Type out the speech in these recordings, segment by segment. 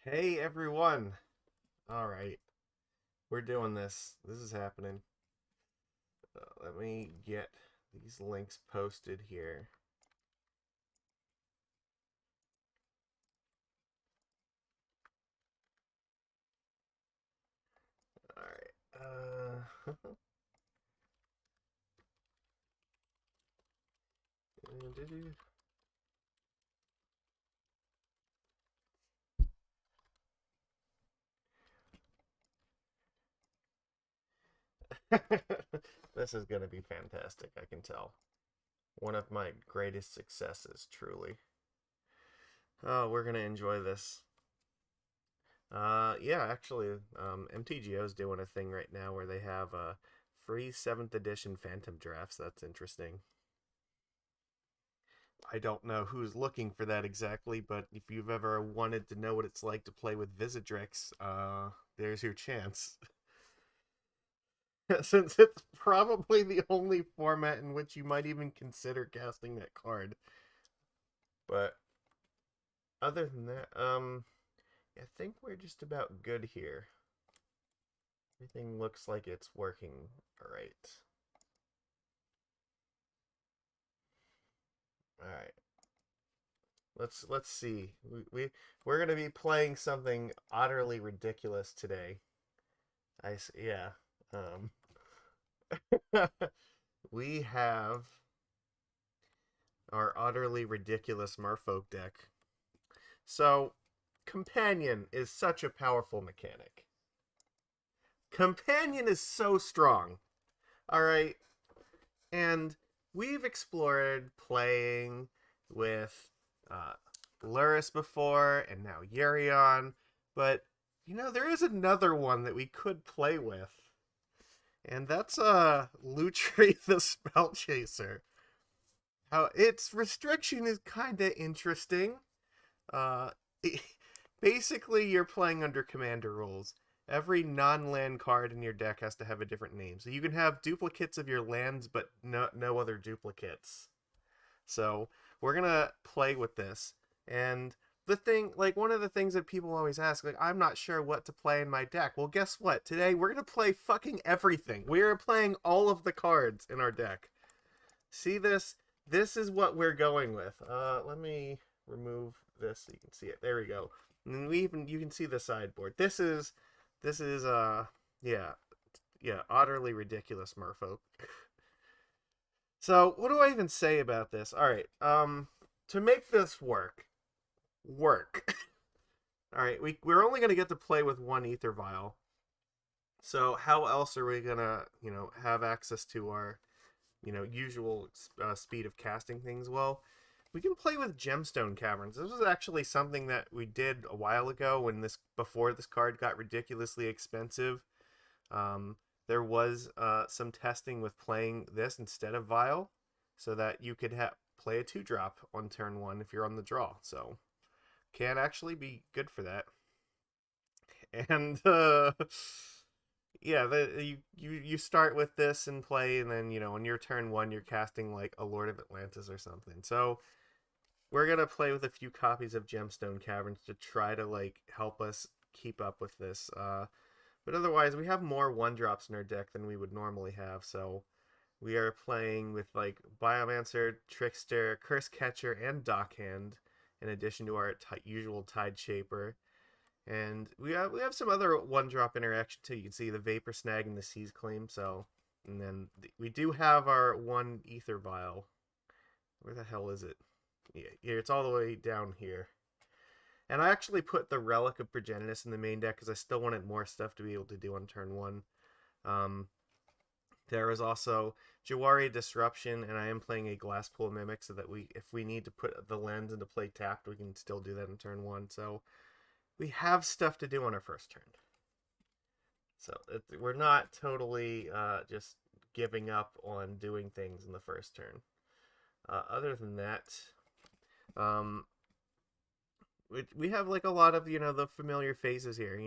Hey everyone! Alright, we're doing this. This is happening. Let me get these links posted here. Alright. This is going to be fantastic, I can tell. One of my greatest successes, truly. Oh, we're going to enjoy this. Yeah, actually, MTGO is doing a thing right now where they have free 7th edition Phantom drafts. That's interesting. I don't know who's looking for that exactly, but if you've ever wanted to know what it's like to play with Visidrix, there's your chance. Since it's probably the only format in which you might even consider casting that card. But other than that, I think we're just about good here. Everything looks like it's working alright. Alright. Let's see. We're gonna be playing something utterly ridiculous today. Yeah. Um we have our utterly ridiculous Merfolk deck. So, Companion is such a powerful mechanic. Companion is so strong. All right. And we've explored playing with uh, Luris before and now Yurion. But, there is another one that we could play with. And that's Lutri the Spellchaser. How its restriction is kind of interesting. Uh, Basically, you're playing under commander rules. Every non-land card in your deck has to have a different name. So you can have duplicates of your lands, but no other duplicates. So we're gonna play with this. And the thing, like one of the things that people always ask, like, I'm not sure what to play in my deck. Well, guess what? Today we're gonna play fucking everything. We're playing all of the cards in our deck. See this? This is what we're going with. Let me remove this so you can see it. There we go. And you can see the sideboard. This is yeah, utterly ridiculous, Merfolk. So what do I even say about this? All right, to make this work. All right, we're only gonna get to play with one Aether Vial. So how else are we gonna have access to our usual speed of casting things? Well, we can play with Gemstone Caverns. This was actually something that we did a while ago when before this card got ridiculously expensive. There was some testing with playing this instead of Vial, so that you could play a 2-drop on turn 1 if you're on the draw. So can actually be good for that. And yeah, you start with this and play, and then on your turn 1 you're casting like a Lord of Atlantis or something. So we're gonna play with a few copies of Gemstone Caverns to try to like help us keep up with this. But otherwise, we have more 1-drops in our deck than we would normally have. So we are playing with like Biomancer, Trickster, Cursecatcher, and Dockhand, in addition to our usual Tide Shaper. And we have some other 1-drop interaction too. You can see the Vapor Snag and the Seize Claim. So, and then we do have our one Aether Vial. Where the hell is it? Yeah, it's all the way down here. And I actually put the Relic of Progenitus in the main deck because I still wanted more stuff to be able to do on turn 1. Um, there is also Jwari Disruption, and I am playing a Glasspool Mimic so that if we need to put the lens into play tapped, we can still do that in turn 1. So we have stuff to do on our first turn. So we're not totally just giving up on doing things in the first turn. Other than that, um, we have like a lot of the familiar faces here.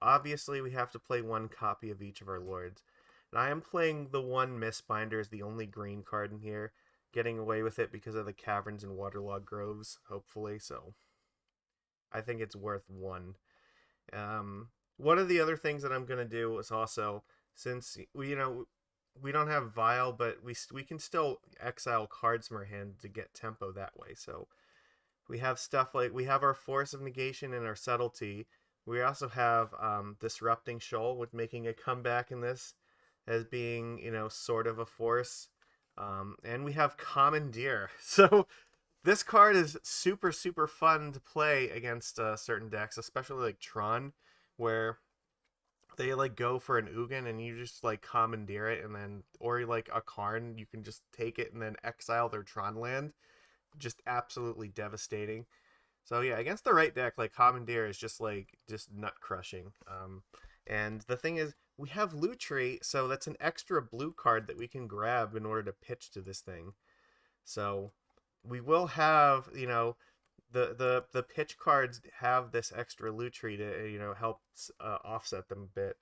Obviously we have to play one copy of each of our lords, and I am playing the one Mistbinder as the only green card in here, getting away with it because of the caverns and waterlogged groves, hopefully. So I think it's worth 1. One of the other things that I'm gonna do is also, since we don't have Vial, but we can still exile cards from our hand to get tempo that way. So we have stuff like, we have our Force of Negation and our Subtlety. We also have Disrupting Shoal, with making a comeback in this as being, sort of a force. And we have Commandeer. So this card is super, super fun to play against certain decks, especially like Tron, where they like go for an Ugin and you just like commandeer it, and then, or like a Karn, you can just take it and then exile their Tron land. Just absolutely devastating. So yeah, against the right deck, like Commandeer is just nut crushing. And the thing is, we have Lutri, so that's an extra blue card that we can grab in order to pitch to this thing. So we will have, the pitch cards have this extra Lutri to help offset them a bit.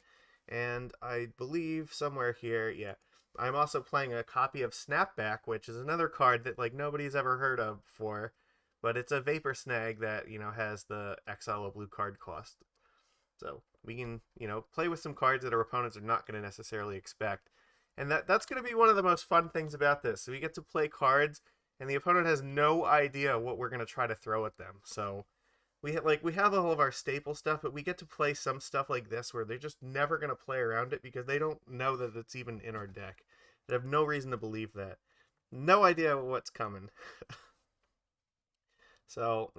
And I believe somewhere here, yeah, I'm also playing a copy of Snapback, which is another card that like nobody's ever heard of before, but it's a Vapor Snag that has the exile a blue card cost. So we can play with some cards that our opponents are not going to necessarily expect, and that's going to be one of the most fun things about this. So we get to play cards, and the opponent has no idea what we're going to try to throw at them. So we have all of our staple stuff, but we get to play some stuff like this where they're just never going to play around it because they don't know that it's even in our deck. They have no reason to believe that. No idea what's coming. So,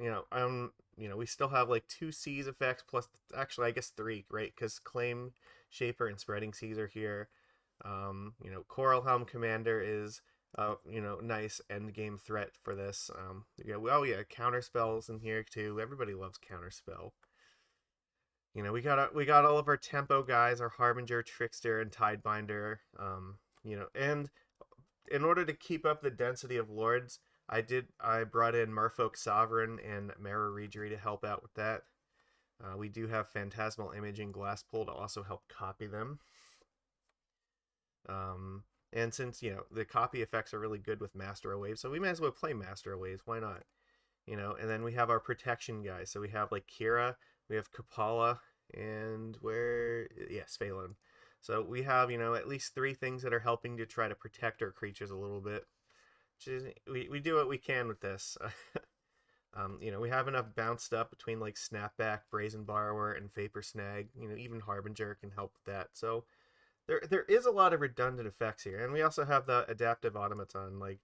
we still have like 2 Seas effects plus, actually, I guess 3, right? Because Claim Shaper and Spreading Seas are here. Coralhelm Commander is nice end game threat for this. Counter spells in here too. Everybody loves counter spell. We got all of our tempo guys, our Harbinger, Trickster, and Tidebinder. And in order to keep up the density of lords, I brought in Merfolk Sovereign and Merrow Reejerey to help out with that. We do have Phantasmal Image and Glasspool to also help copy them. And since, the copy effects are really good with Master of Waves, so we may as well play Master of Waves. Why not? And then we have our protection guys. So we have like Kira, we have Kopala, and Svyelun. So we have, at least 3 things that are helping to try to protect our creatures a little bit. We do what we can with this. We have enough bounced up between like Snapback, Brazen Borrower, and Vapor Snag. Even Harbinger can help with that. So there is a lot of redundant effects here. And we also have the Adaptive Automaton, like,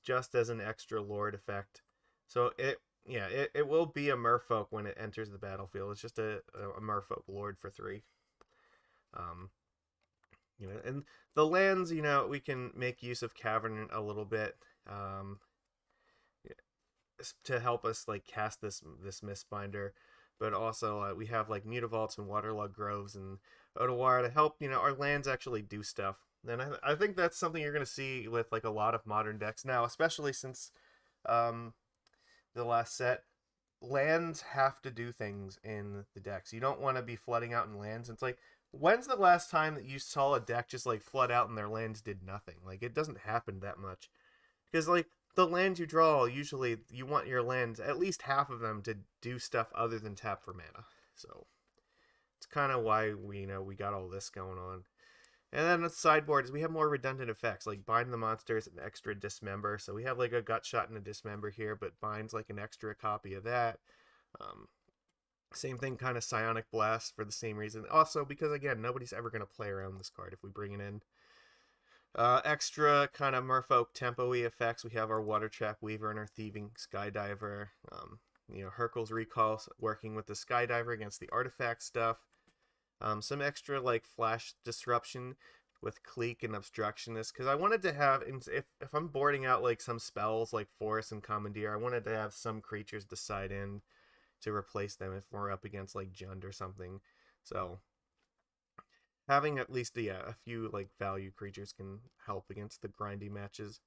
just as an extra Lord effect. So it will be a Merfolk when it enters the battlefield. It's just a Merfolk Lord for 3. And the lands, we can make use of Cavern a little bit to help us like cast this Mistbinder, but also we have like Mutavaults and Waterlogged Groves and Otawara to help our lands actually do stuff. And I think that's something you're going to see with like a lot of modern decks now, especially since the last set. Lands have to do things in the decks. You don't want to be flooding out in lands. It's like, when's the last time that you saw a deck just like flood out and their lands did nothing? Like, it doesn't happen that much. Because like the lands you draw, usually you want your lands, at least half of them, to do stuff other than tap for mana. So it's kind of why we got all this going on. And then the sideboard is we have more redundant effects, like Bind the Monsters and extra Dismember. So we have like a Gut Shot and a Dismember here, but Bind's like an extra copy of that. Same thing, kind of Psionic Blast for the same reason. Also, because again, nobody's ever going to play around this card if we bring it in. Extra kind of Merfolk tempo-y effects. We have our Water Trap Weaver and our Thieving Skydiver. Hurkyl's Recall working with the Skydiver against the artifact stuff. Some extra like Flash Disruption with Clique and Obstructionist, because I wanted to have, if I'm boarding out like some spells like Force and Commandeer, I wanted to have some creatures decide in to replace them if we're up against like Jund or something. So having at least a few like value creatures can help against the grindy matches.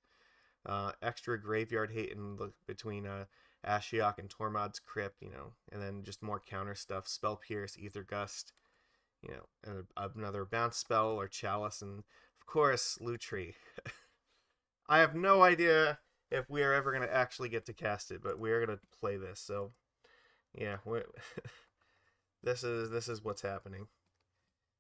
Extra graveyard hate in between Ashiok and Tormod's Crypt, and then just more counter stuff. Spell Pierce, Ether Gust, and another bounce spell or Chalice, and of course Lutri. I have no idea if we are ever going to actually get to cast it, but we are going to play this. So Yeah, this is what's happening.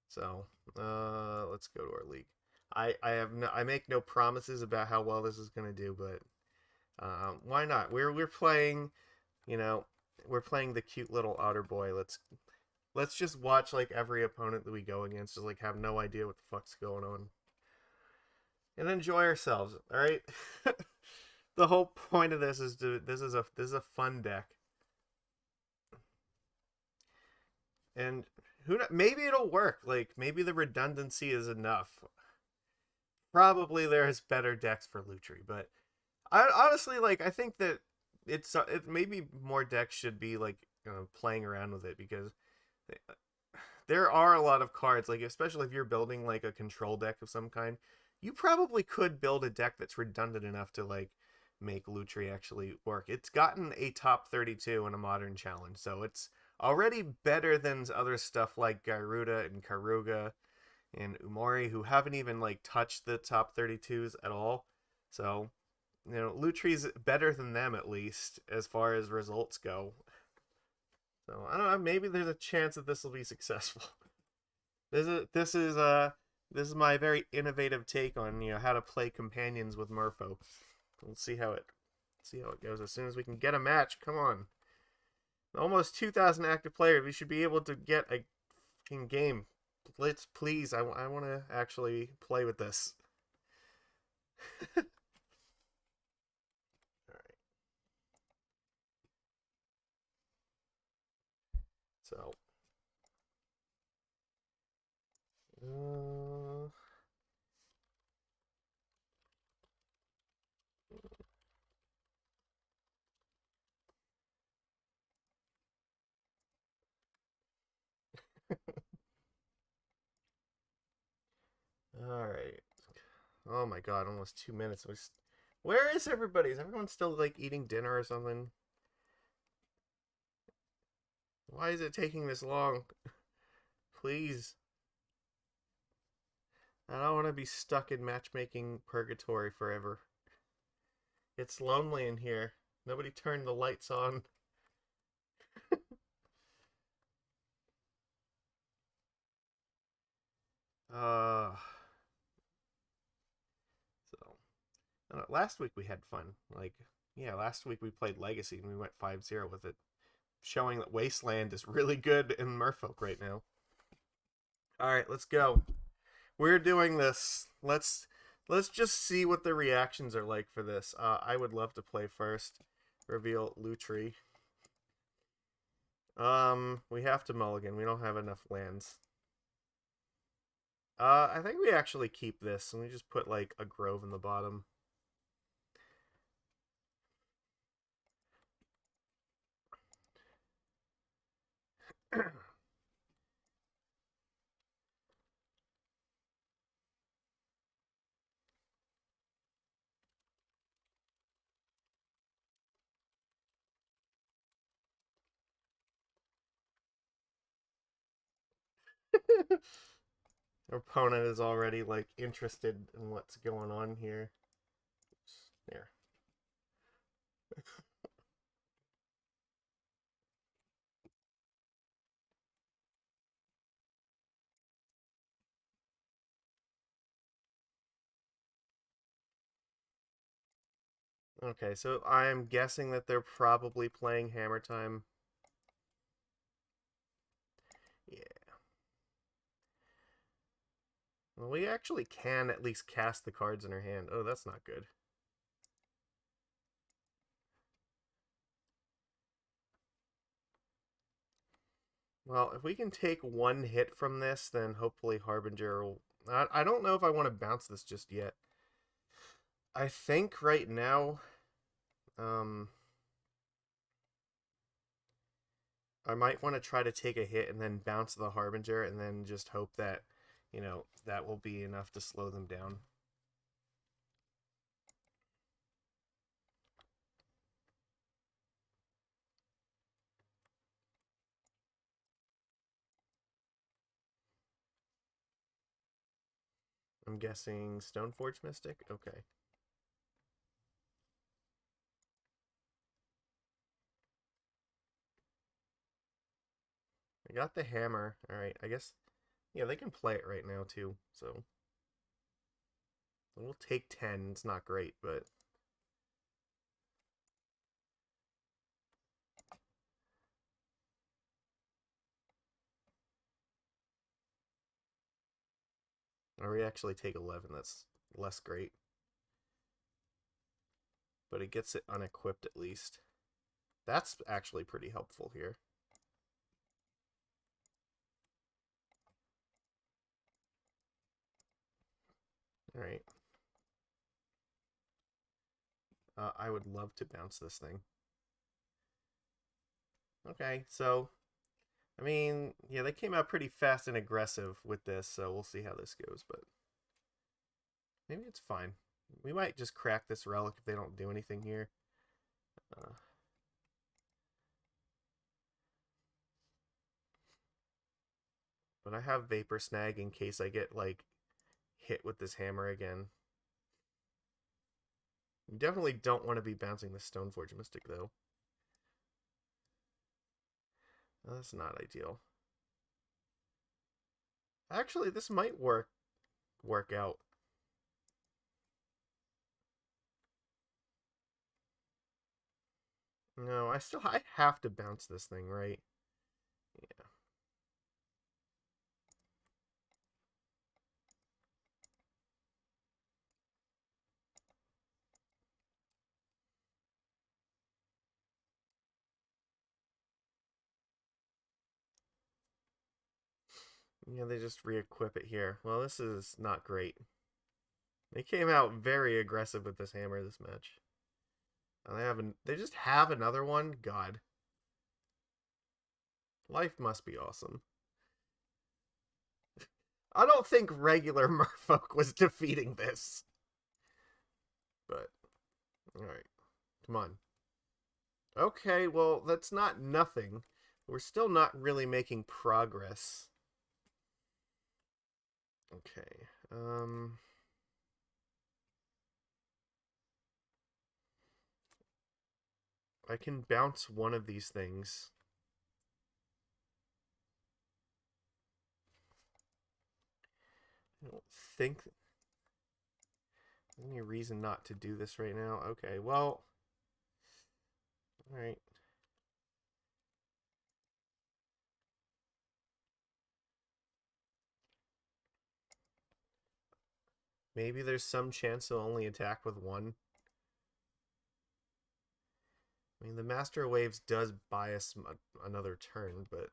So, let's go to our league. I make no promises about how well this is gonna do, but why not? We're playing, you know, we're playing the cute little otter boy. Let's just watch like every opponent that we go against, just like have no idea what the fuck's going on, and enjoy ourselves. All right. The whole point of this is this is a fun deck, and maybe it'll work. Like maybe the redundancy is enough. Probably there's better decks for Lutri, but I honestly like I think that it maybe more decks should be like playing around with it because there are a lot of cards like especially if you're building like a control deck of some kind, you probably could build a deck that's redundant enough to like make Lutri actually work. It's gotten a top 32 in a modern challenge, so it's already better than other stuff like Garuda and Karuga and Umori who haven't even like touched the top 32s at all. So, Lutri's better than them at least as far as results go. So, I don't know, maybe there's a chance that this will be successful. This is my very innovative take on, how to play companions with Merfolk. We'll see how it goes as soon as we can get a match. Come on. Almost 2,000 active players. We should be able to get a fucking game. Let's please. I want to actually play with this. All right. So. All right. Oh my god, almost 2 minutes. Where is everybody? Is everyone still like eating dinner or something? Why is it taking this long? Please. I don't want to be stuck in matchmaking purgatory forever. It's lonely in here. Nobody turned the lights on. Uh, so last week we had fun. Like, yeah, last week we played Legacy and we went 5-0 with it, showing that Wasteland is really good in Merfolk right now. All right, let's go. We're doing this. Let's just see what the reactions are like for this. I would love to play first. Reveal Lutri. We have to mulligan. We don't have enough lands. I think we actually keep this and we just put like a grove in the bottom. Our opponent is already like interested in what's going on here. Oops, there. Okay, so I'm guessing that they're probably playing Hammer Time. Yeah. Well, we actually can at least cast the cards in our hand. Oh, that's not good. Well, if we can take one hit from this, then hopefully Harbinger will... I don't know if I want to bounce this just yet. I think right now... I might want to try to take a hit and then bounce the Harbinger and then just hope that, that will be enough to slow them down. I'm guessing Stoneforge Mystic? Okay. I got the hammer. Alright, I guess... Yeah, they can play it right now, too. So... We'll take 10. It's not great, but... Or we actually take 11. That's less great. But it gets it unequipped at least. That's actually pretty helpful here. Alright. I would love to bounce this thing. Okay, so... I mean, yeah, they came out pretty fast and aggressive with this, so we'll see how this goes, but... Maybe it's fine. We might just crack this relic if they don't do anything here. But I have Vapor Snag in case I get, like, hit with this hammer again. You definitely don't want to be bouncing the Stoneforge Mystic, though. Oh, that's not ideal. Actually, this might work out. No, I have to bounce this thing, right? Yeah. Yeah, they just re-equip it here. Well, this is not great. They came out very aggressive with this hammer this match. And they just have another one? God. Life must be awesome. I don't think regular Merfolk was defeating this. But, alright. Come on. Okay, well, that's not nothing. We're still not really making progress. Okay. I can bounce one of these things. I don't think any reason not to do this right now. Okay, well, all right. Maybe there's some chance they'll only attack with one. I mean, the Master of Waves does buy us another turn, but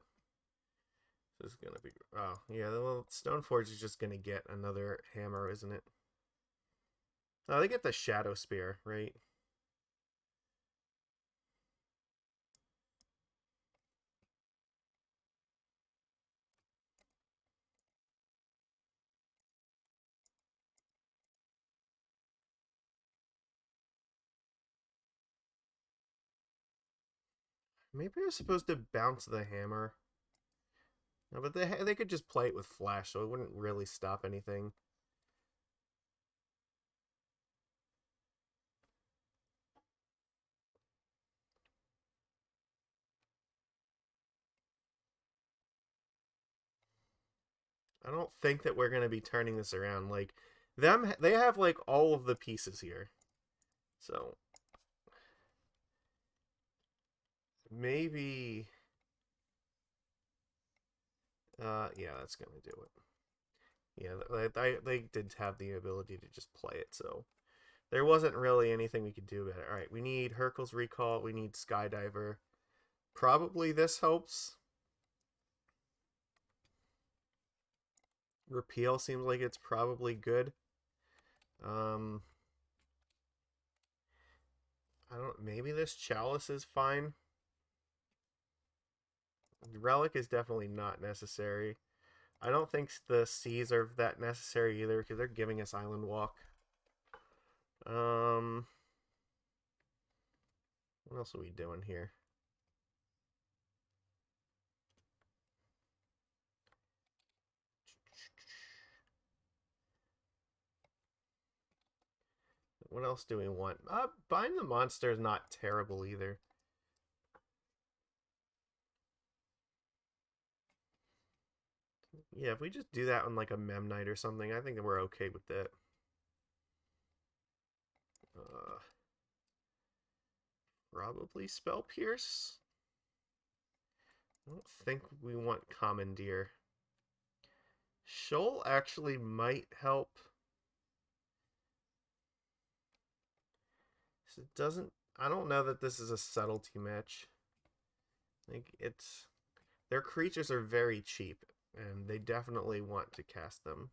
this is gonna be... Oh, yeah, well, Stoneforge is just gonna get another hammer, isn't it? Oh, they get the Shadow Spear, right? Maybe I was supposed to bounce the hammer. No, but they could just play it with Flash, so it wouldn't really stop anything. I don't think that we're gonna be turning this around. Like, they have like all of the pieces here. So maybe yeah, that's gonna do it. Yeah, they did have the ability to just play it, so there wasn't really anything we could do about it. Alright, we need Hurkyl's Recall, we need Skydiver. Probably this helps. Repeal seems like it's probably good. I don't... Maybe this Chalice is fine. Relic is definitely not necessary. I don't think the Seas are that necessary either because they're giving us Island Walk. What else are we doing here? What else do we want? Bind the Monster is not terrible either. Yeah, if we just do that on like a Mem Knight or something, I think that we're okay with that. Probably Spell Pierce. I don't think we want Commandeer. Shoal actually might help. It doesn't. I don't know that this is a subtlety match. Like it's their creatures are very cheap, and they definitely want to cast them.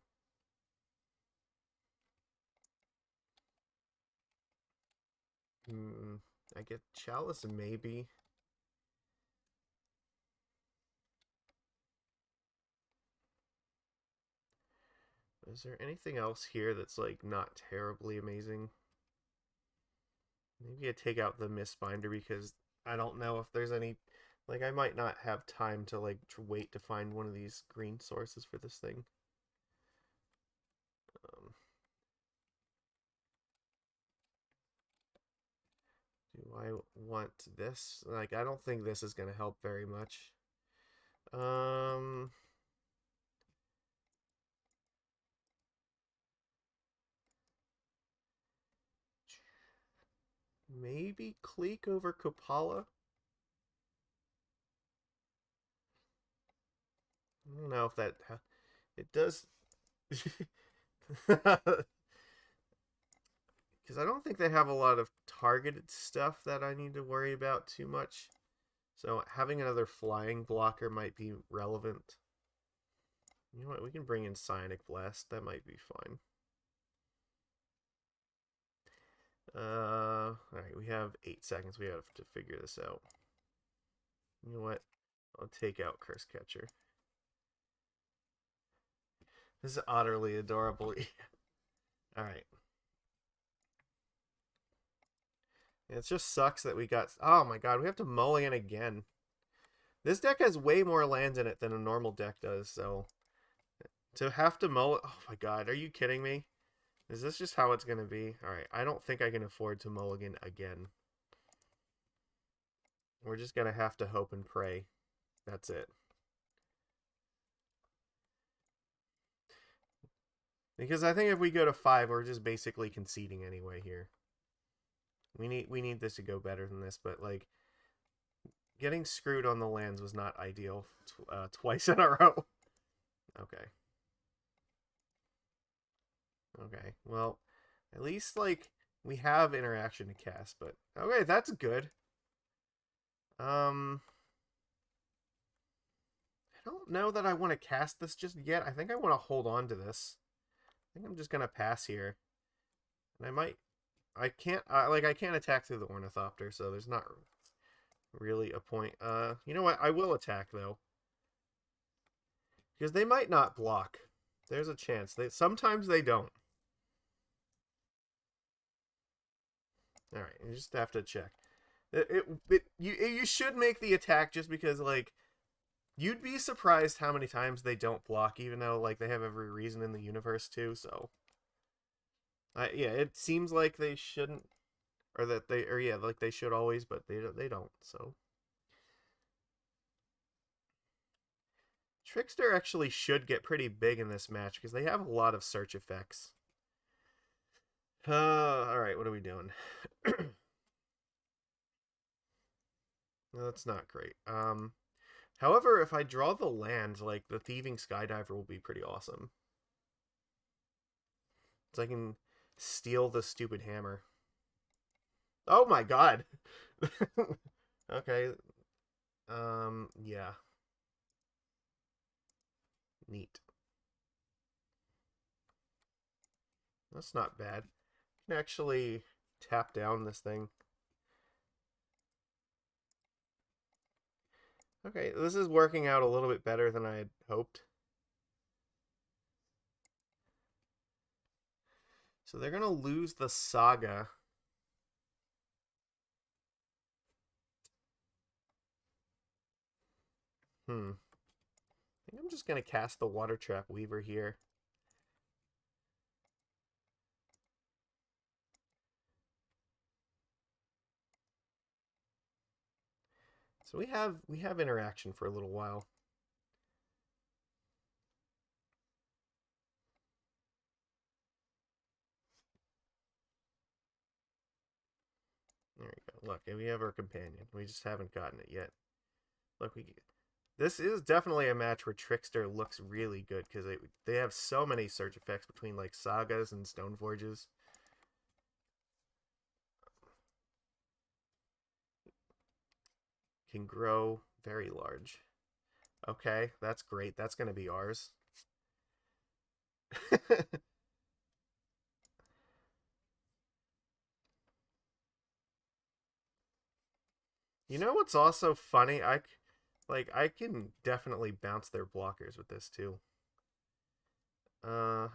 I get Chalice maybe. Is there anything else here that's like not terribly amazing? Maybe I take out the Mistbinder because I don't know if there's any. Like I might not have time to like wait to find one of these green sources for this thing. Um, do I want this? Like I don't think this is going to help very much. Um, maybe Cleek over Kopala. I don't know if that it does. Because I don't think they have a lot of targeted stuff that I need to worry about too much. So having another flying blocker might be relevant. You know what? We can bring in Psionic Blast. That might be fine. Alright, we have 8 seconds. We have to figure this out. You know what? I'll take out Cursecatcher. This is utterly adorable. Alright. It just sucks that we got... Oh my god, we have to mulligan again. This deck has way more lands in it than a normal deck does, so... To have to mulligan... Oh my god, are you kidding me? Is this just how it's going to be? Alright, I don't think I can afford to mulligan again. We're just going to have to hope and pray. That's it. Because I think if we go to 5, we're just basically conceding anyway here. We need this to go better than this, but like getting screwed on the lands was not ideal twice in a row. Okay. Okay. Well, at least like we have interaction to cast, but okay, that's good. I don't know that I want to cast this just yet. I think I want to hold on to this. I think I'm just gonna pass here, and I might. I can't I can't attack through the Ornithopter, so there's not really a point. You know what? I will attack though, because they might not block. There's a chance. Sometimes they don't. All right, you just have to check. You should make the attack just because like you'd be surprised how many times they don't block, even though like they have every reason in the universe to. So, yeah, it seems like they shouldn't, or that they, or yeah, like they should always, but they don't. So, Trickster actually should get pretty big in this match because they have a lot of search effects. All right, what are we doing? That's not great. However, if I draw the land, like the Thieving Skydiver will be pretty awesome. So I can steal the stupid hammer. Oh my god. Okay. Yeah. Neat. That's not bad. I can actually tap down this thing. Okay, this is working out a little bit better than I had hoped. So they're gonna lose the Saga. I think I'm just gonna cast the Water Trap Weaver here. So we have interaction for a little while. Look, and we have our companion. We just haven't gotten it yet. Look, this is definitely a match where Trickster looks really good because they have so many search effects between like Sagas and Stoneforges. Can grow very large. Okay, that's great. That's going to be ours. You know what's also funny? I can definitely bounce their blockers with this too. Huh.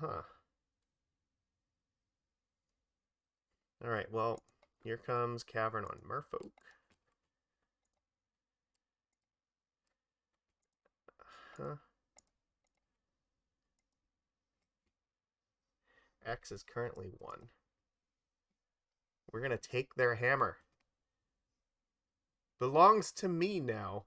All right. Well, here comes Cavern on Merfolk. Huh. X is currently 1. We're gonna take their hammer. Belongs to me now.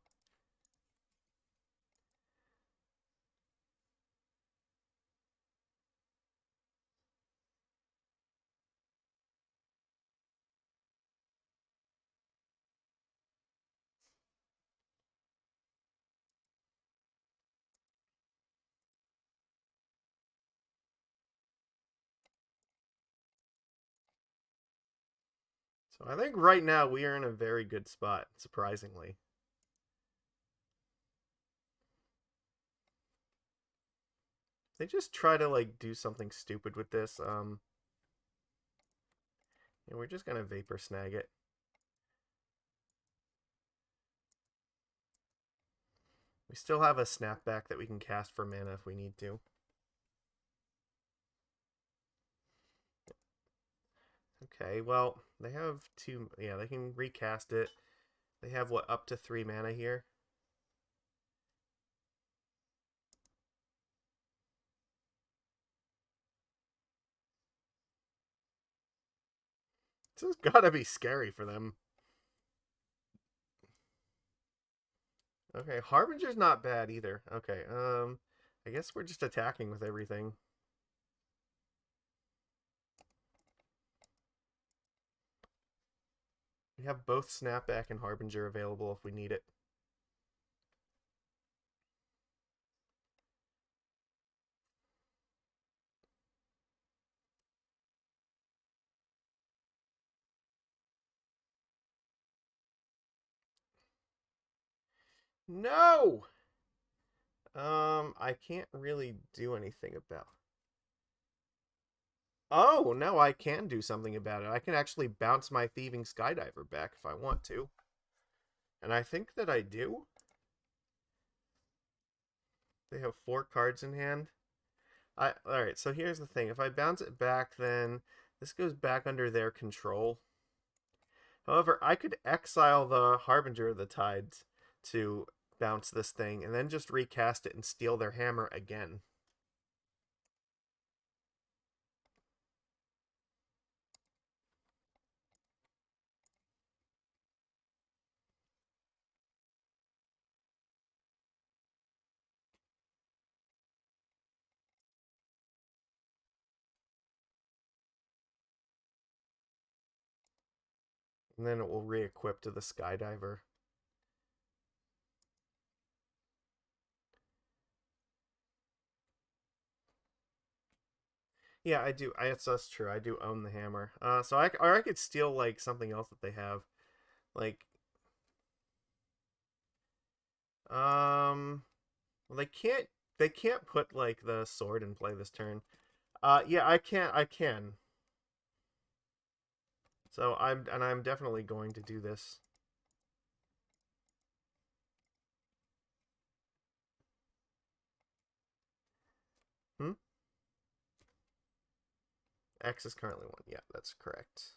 So I think right now we are in a very good spot, surprisingly. They just try to like do something stupid with this. Yeah, we're just gonna Vapor Snag it. We still have a snapback that we can cast for mana if we need to. Okay, well, they have 2... Yeah, they can recast it. They have, what, up to 3 mana here? This has gotta be scary for them. Okay, Harbinger's not bad either. Okay, I guess we're just attacking with everything. We have both Snapback and Harbinger available if we need it. No! I can't really do anything about... Oh, no, I can do something about it. I can actually bounce my Thieving Skydiver back if I want to. And I think that I do. They have 4 cards in hand. Alright, so here's the thing. If I bounce it back, then this goes back under their control. However, I could exile the Harbinger of the Tides to bounce this thing, and then just recast it and steal their hammer again. And then it will re-equip to the Skydiver. Yeah, I do. That's true. I do own the hammer. So I could steal like something else that they have, like, well, they can't put like the sword in play this turn. Yeah, I can't. I can. So I'm definitely going to do this. Hmm. X is currently 1. Yeah, that's correct.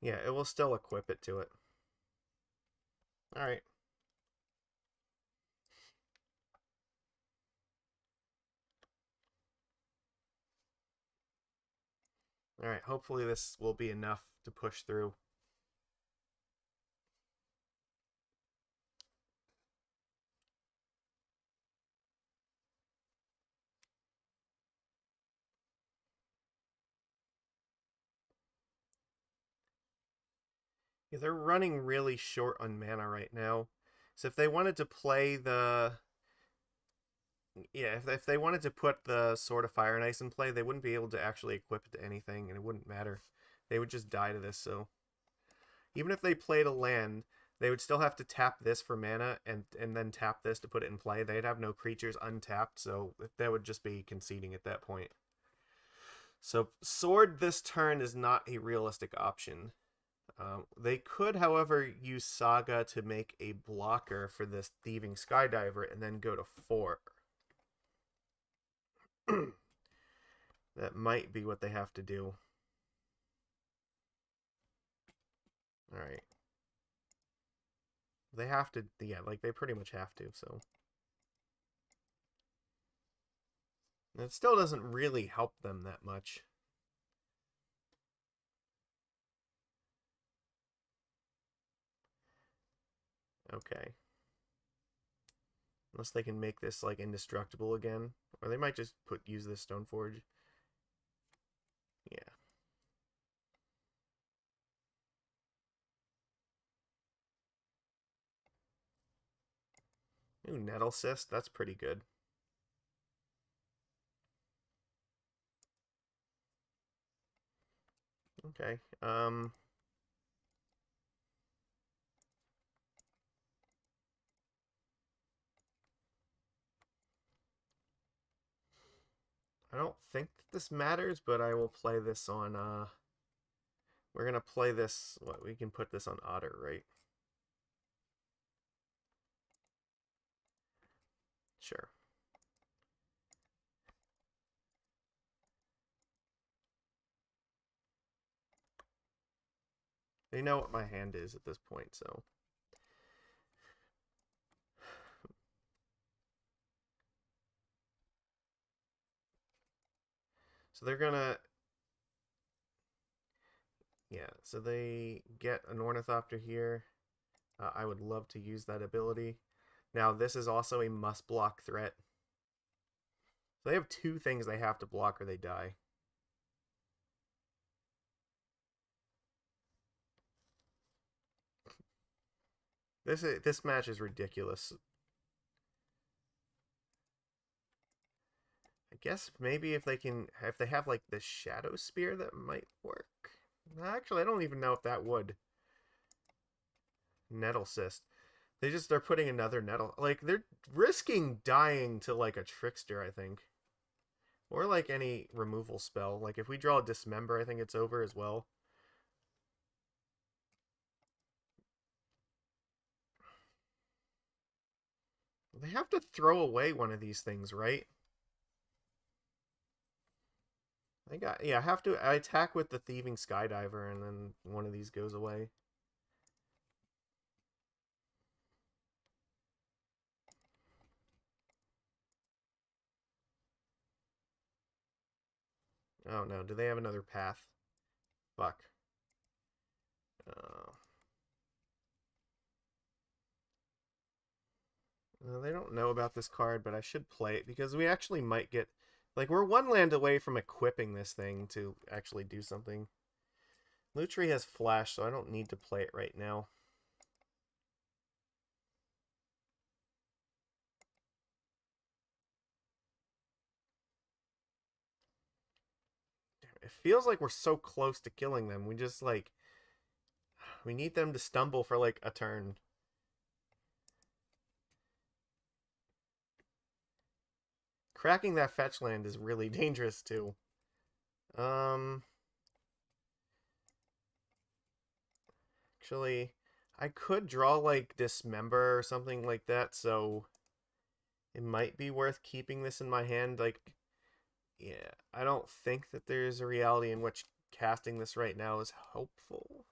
Yeah, it will still equip it to it. All right. All right. Hopefully this will be enough to push through. Yeah, they're running really short on mana right now. So if they wanted to play the... Yeah, if they wanted to put the Sword of Fire and Ice in play, they wouldn't be able to actually equip it to anything, and it wouldn't matter. They would just die to this, so... Even if they played a land, they would still have to tap this for mana and then tap this to put it in play. They'd have no creatures untapped, so that would just be conceding at that point. So Sword this turn is not a realistic option. They could, however, use Saga to make a blocker for this Thieving Skydiver and then go to 4. That might be what they have to do. Alright. They have to, yeah, like they pretty much have to, so. It still doesn't really help them that much. Okay. Unless they can make this like indestructible again. Or they might just use this Stoneforge. Yeah. Ooh, Nettle Cyst, that's pretty good. Okay. I don't think that this matters, but I will play this on we're gonna play this we can put this on Otter, right? Sure. They know what my hand is at this point, so. So they're gonna... Yeah, so they get an Ornithopter here. I would love to use that ability. Now, this is also a must-block threat. So they have 2 things they have to block or they die. This match is ridiculous. I guess maybe if they have like the Shadow Spear, that might work. Actually, I don't even know if that would. Nettle Cyst. They're putting another Nettle. Like, they're risking dying to like a Trickster, I think. Or like any removal spell. Like if we draw a Dismember, I think it's over as well. They have to throw away one of these things, right? I have to. I attack with the Thieving Skydiver, and then one of these goes away. Oh no, do they have another path? Fuck. Uh, they don't know about this card, but I should play it because we actually might get... Like, we're 1 land away from equipping this thing to actually do something. Lutri has Flash, so I don't need to play it right now. It feels like we're so close to killing them. We just, like... We need them to stumble for, like, a turn. Cracking that fetch land is really dangerous, too. Actually, I could draw, like, Dismember or something like that, so... It might be worth keeping this in my hand, like... Yeah, I don't think that there's a reality in which casting this right now is helpful.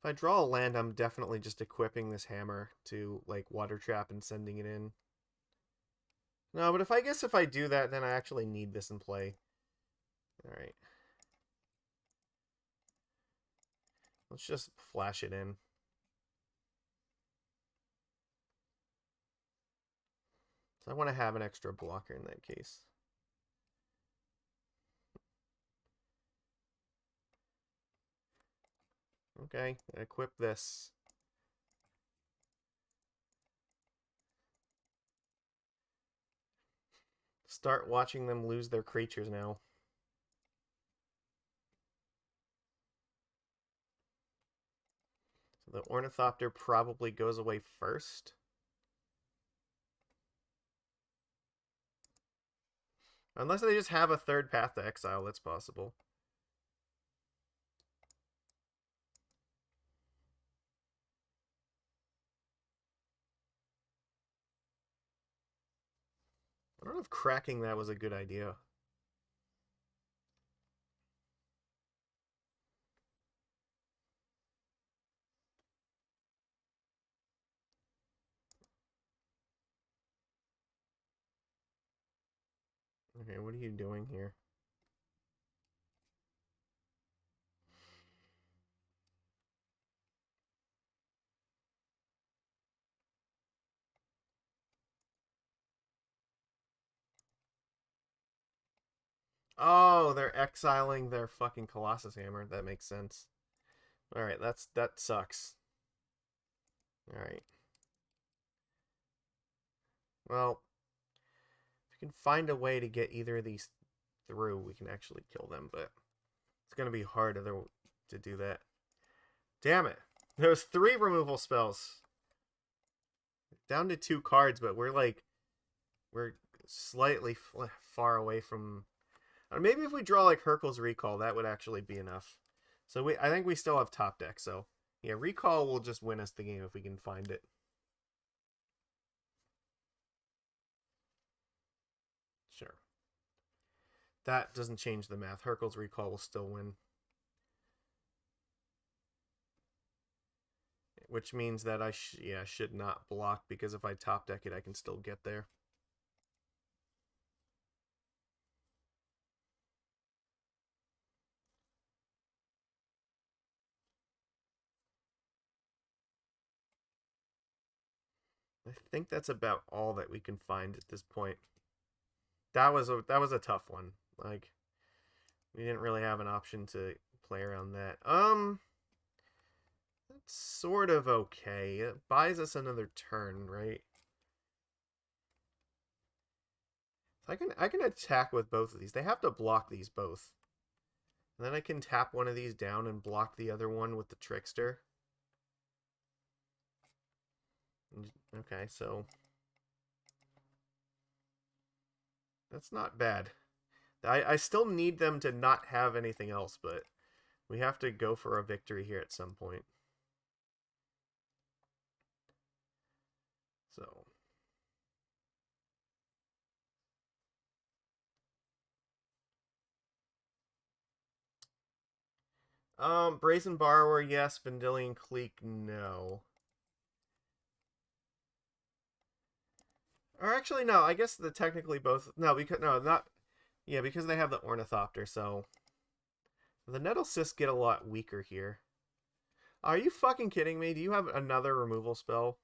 If I draw a land, I'm definitely just equipping this hammer to, like, Water Trap and sending it in. No, but if I do that, then I actually need this in play. Alright. Let's just flash it in. So I want to have an extra blocker in that case. Okay, equip this. Start watching them lose their creatures now. So the Ornithopter probably goes away first. Unless they just have a third path to exile, that's possible. I don't know if cracking that was a good idea. Okay, what are you doing here? Oh, they're exiling their fucking Colossus Hammer. That makes sense. Alright, that sucks. Alright. Well, if we can find a way to get either of these through, we can actually kill them, but it's going to be hard to do that. Damn it. There's 3 removal spells. Down to 2 cards, but we're slightly far away from... maybe if we draw like Hurkyl's Recall, that would actually be enough. So I think we still have top deck, so yeah, Recall will just win us the game if we can find it. Sure. That doesn't change the math. Hurkyl's Recall will still win. Which means that I should not block, because if I top deck it, I can still get there. I think that's about all that we can find at this point. That was a tough one. Like, we didn't really have an option to play around that. That's sort of okay. It buys us another turn, right? So I can attack with both of these. They have to block these both. And then I can tap one of these down and block the other one with the Trickster. Okay, so that's not bad. I still need them to not have anything else, but we have to go for a victory here at some point. So Brazen Borrower, yes. Vendilion Clique, no. Or actually, no. I guess the technically both. No, because no, not. Yeah, because they have the Ornithopter. So the Nettle Cysts get a lot weaker here. Are you fucking kidding me? Do you have another removal spell?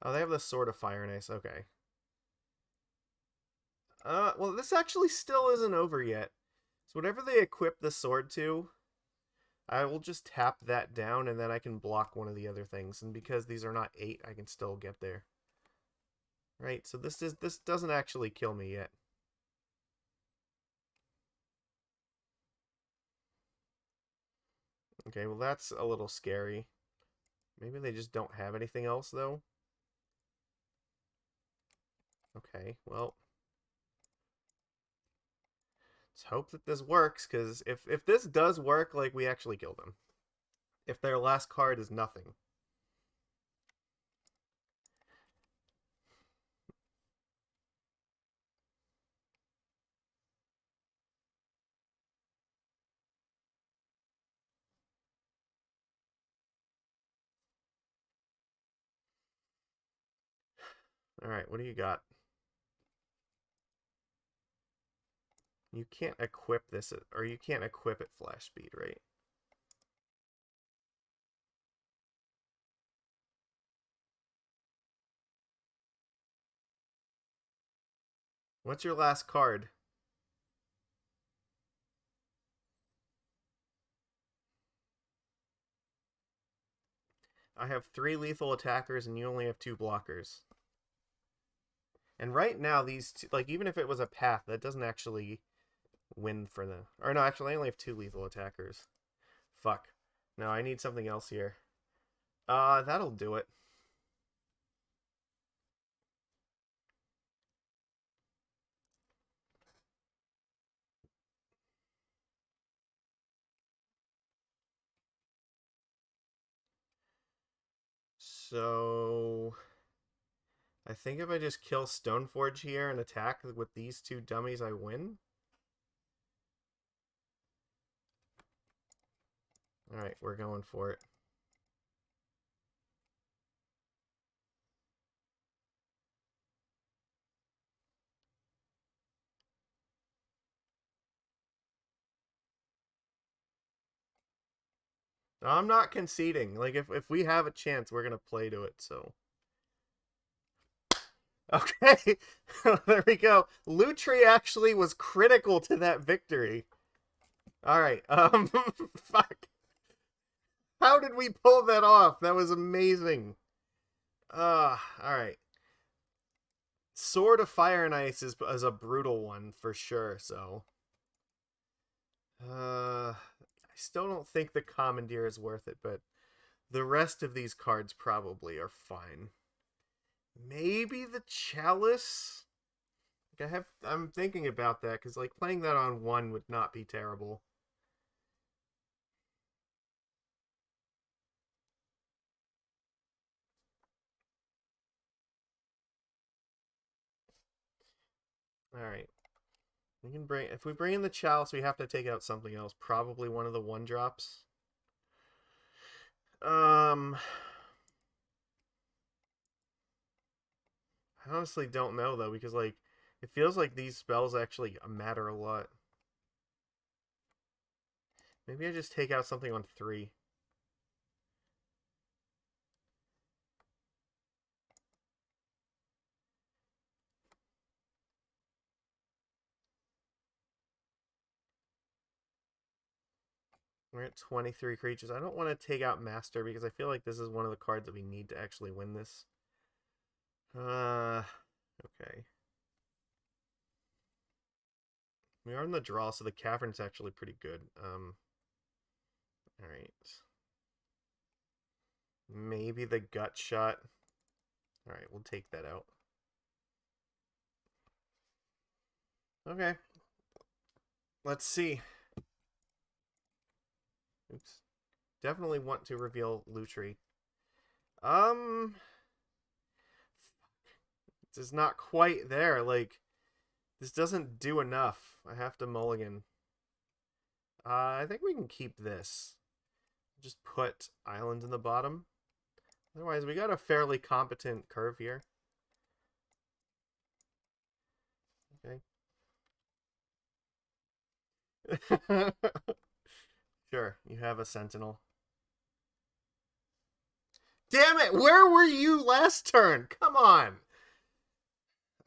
Oh, they have the Sword of Fire and Ice. Okay. Well, this actually still isn't over yet. So whatever they equip the sword to, I will just tap that down, and then I can block one of the other things. And because these are not 8, I can still get there. Right, so this doesn't actually kill me yet. Okay, well that's a little scary. Maybe they just don't have anything else, though. Okay, well, let's hope that this works, because if this does work, like, we actually kill them. If their last card is nothing. Alright, what do you got? You can't equip this, or you can't equip it flash speed, right? What's your last card? I have 3 lethal attackers and you only have 2 blockers. And right now, these two, like, even if it was a path, that doesn't actually win for the... Or no, actually, I only have 2 lethal attackers. Fuck. No, I need something else here. That'll do it. So... I think if I just kill Stoneforge here and attack with these 2 dummies, I win. Alright, we're going for it. I'm not conceding. Like, if we have a chance, we're going to play to it, so... Okay, there we go. Lutri actually was critical to that victory. Alright, fuck. How did we pull that off? That was amazing. Alright. Sword of Fire and Ice is a brutal one, for sure, so... I still don't think the Commandeer is worth it, but the rest of these cards probably are fine. Maybe the Chalice? Like I'm thinking about that, because like playing that on 1 would not be terrible. Alright. We can bring, if we bring in the Chalice, we have to take out something else. Probably one of the 1-drops. I honestly don't know, though, because, like, it feels like these spells actually matter a lot. Maybe I just take out something on 3. We're at 23 creatures. I don't want to take out Master because I feel like this is one of the cards that we need to actually win this. Okay. We are in the draw, so the Cavern's actually pretty good. Alright. Maybe the Gut Shot. Alright, we'll take that out. Okay. Let's see. Oops. Definitely want to reveal Lutri. This is not quite there. Like, this doesn't do enough. I have to mulligan. I think we can keep this. Just put Island in the bottom. Otherwise, we got a fairly competent curve here. Okay. Sure, you have a Sentinel. Damn it! Where were you last turn? Come on!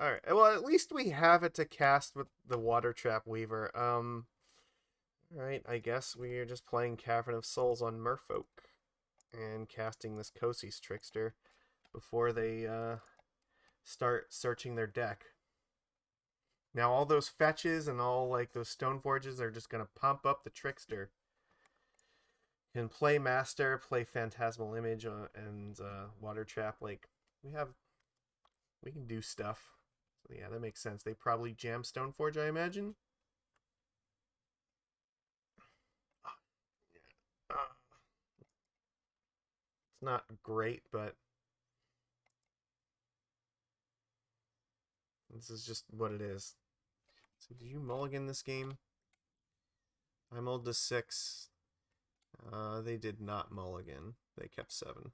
Alright, well, at least we have it to cast with the Water Trap Weaver. Alright, I guess we are just playing Cavern of Souls on Merfolk. And casting this Cosi's Trickster before they start searching their deck. Now all those fetches and all like those Stoneforges are just going to pump up the Trickster. Can play Master, play Phantasmal Image, and Water Trap. Like, we can do stuff. So yeah, that makes sense. They probably jam Stoneforge, I imagine. It's not great, but this is just what it is. So did you mulligan this game? I mulled to 6. They did not mulligan. They kept 7.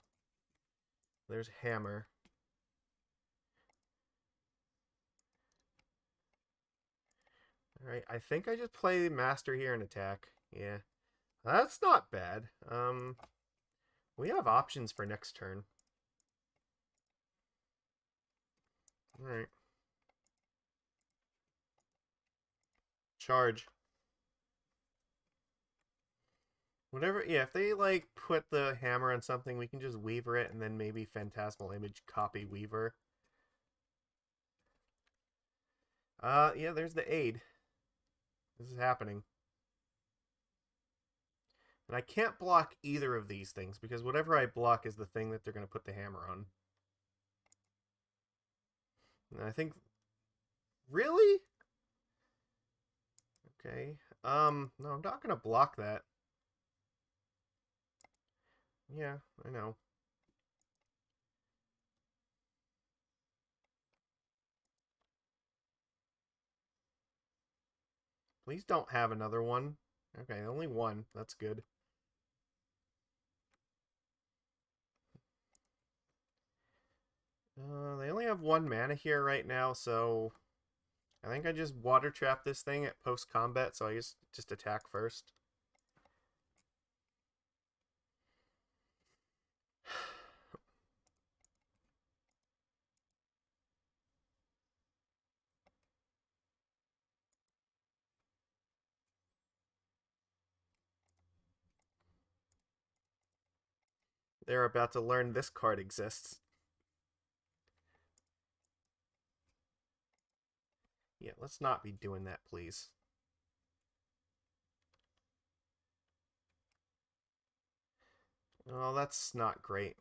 There's Hammer. Alright, I think I just play Master here and attack. Yeah. That's not bad. We have options for next turn. Alright. Charge. Whatever, yeah, if they, like, put the hammer on something, we can just Weaver it, and then maybe Phantasmal Image copy Weaver. Yeah, there's the aid. This is happening. And I can't block either of these things, because whatever I block is the thing that they're going to put the hammer on. And I think... Really? Okay. No, I'm not going to block that. Yeah, I know. Please don't have another one. Okay, only one. That's good. They only have one mana here right now, so I think I just water trap this thing at post combat, so I just attack first. They're about to learn this card exists. Yeah, let's not be doing that, please. Oh, that's not great.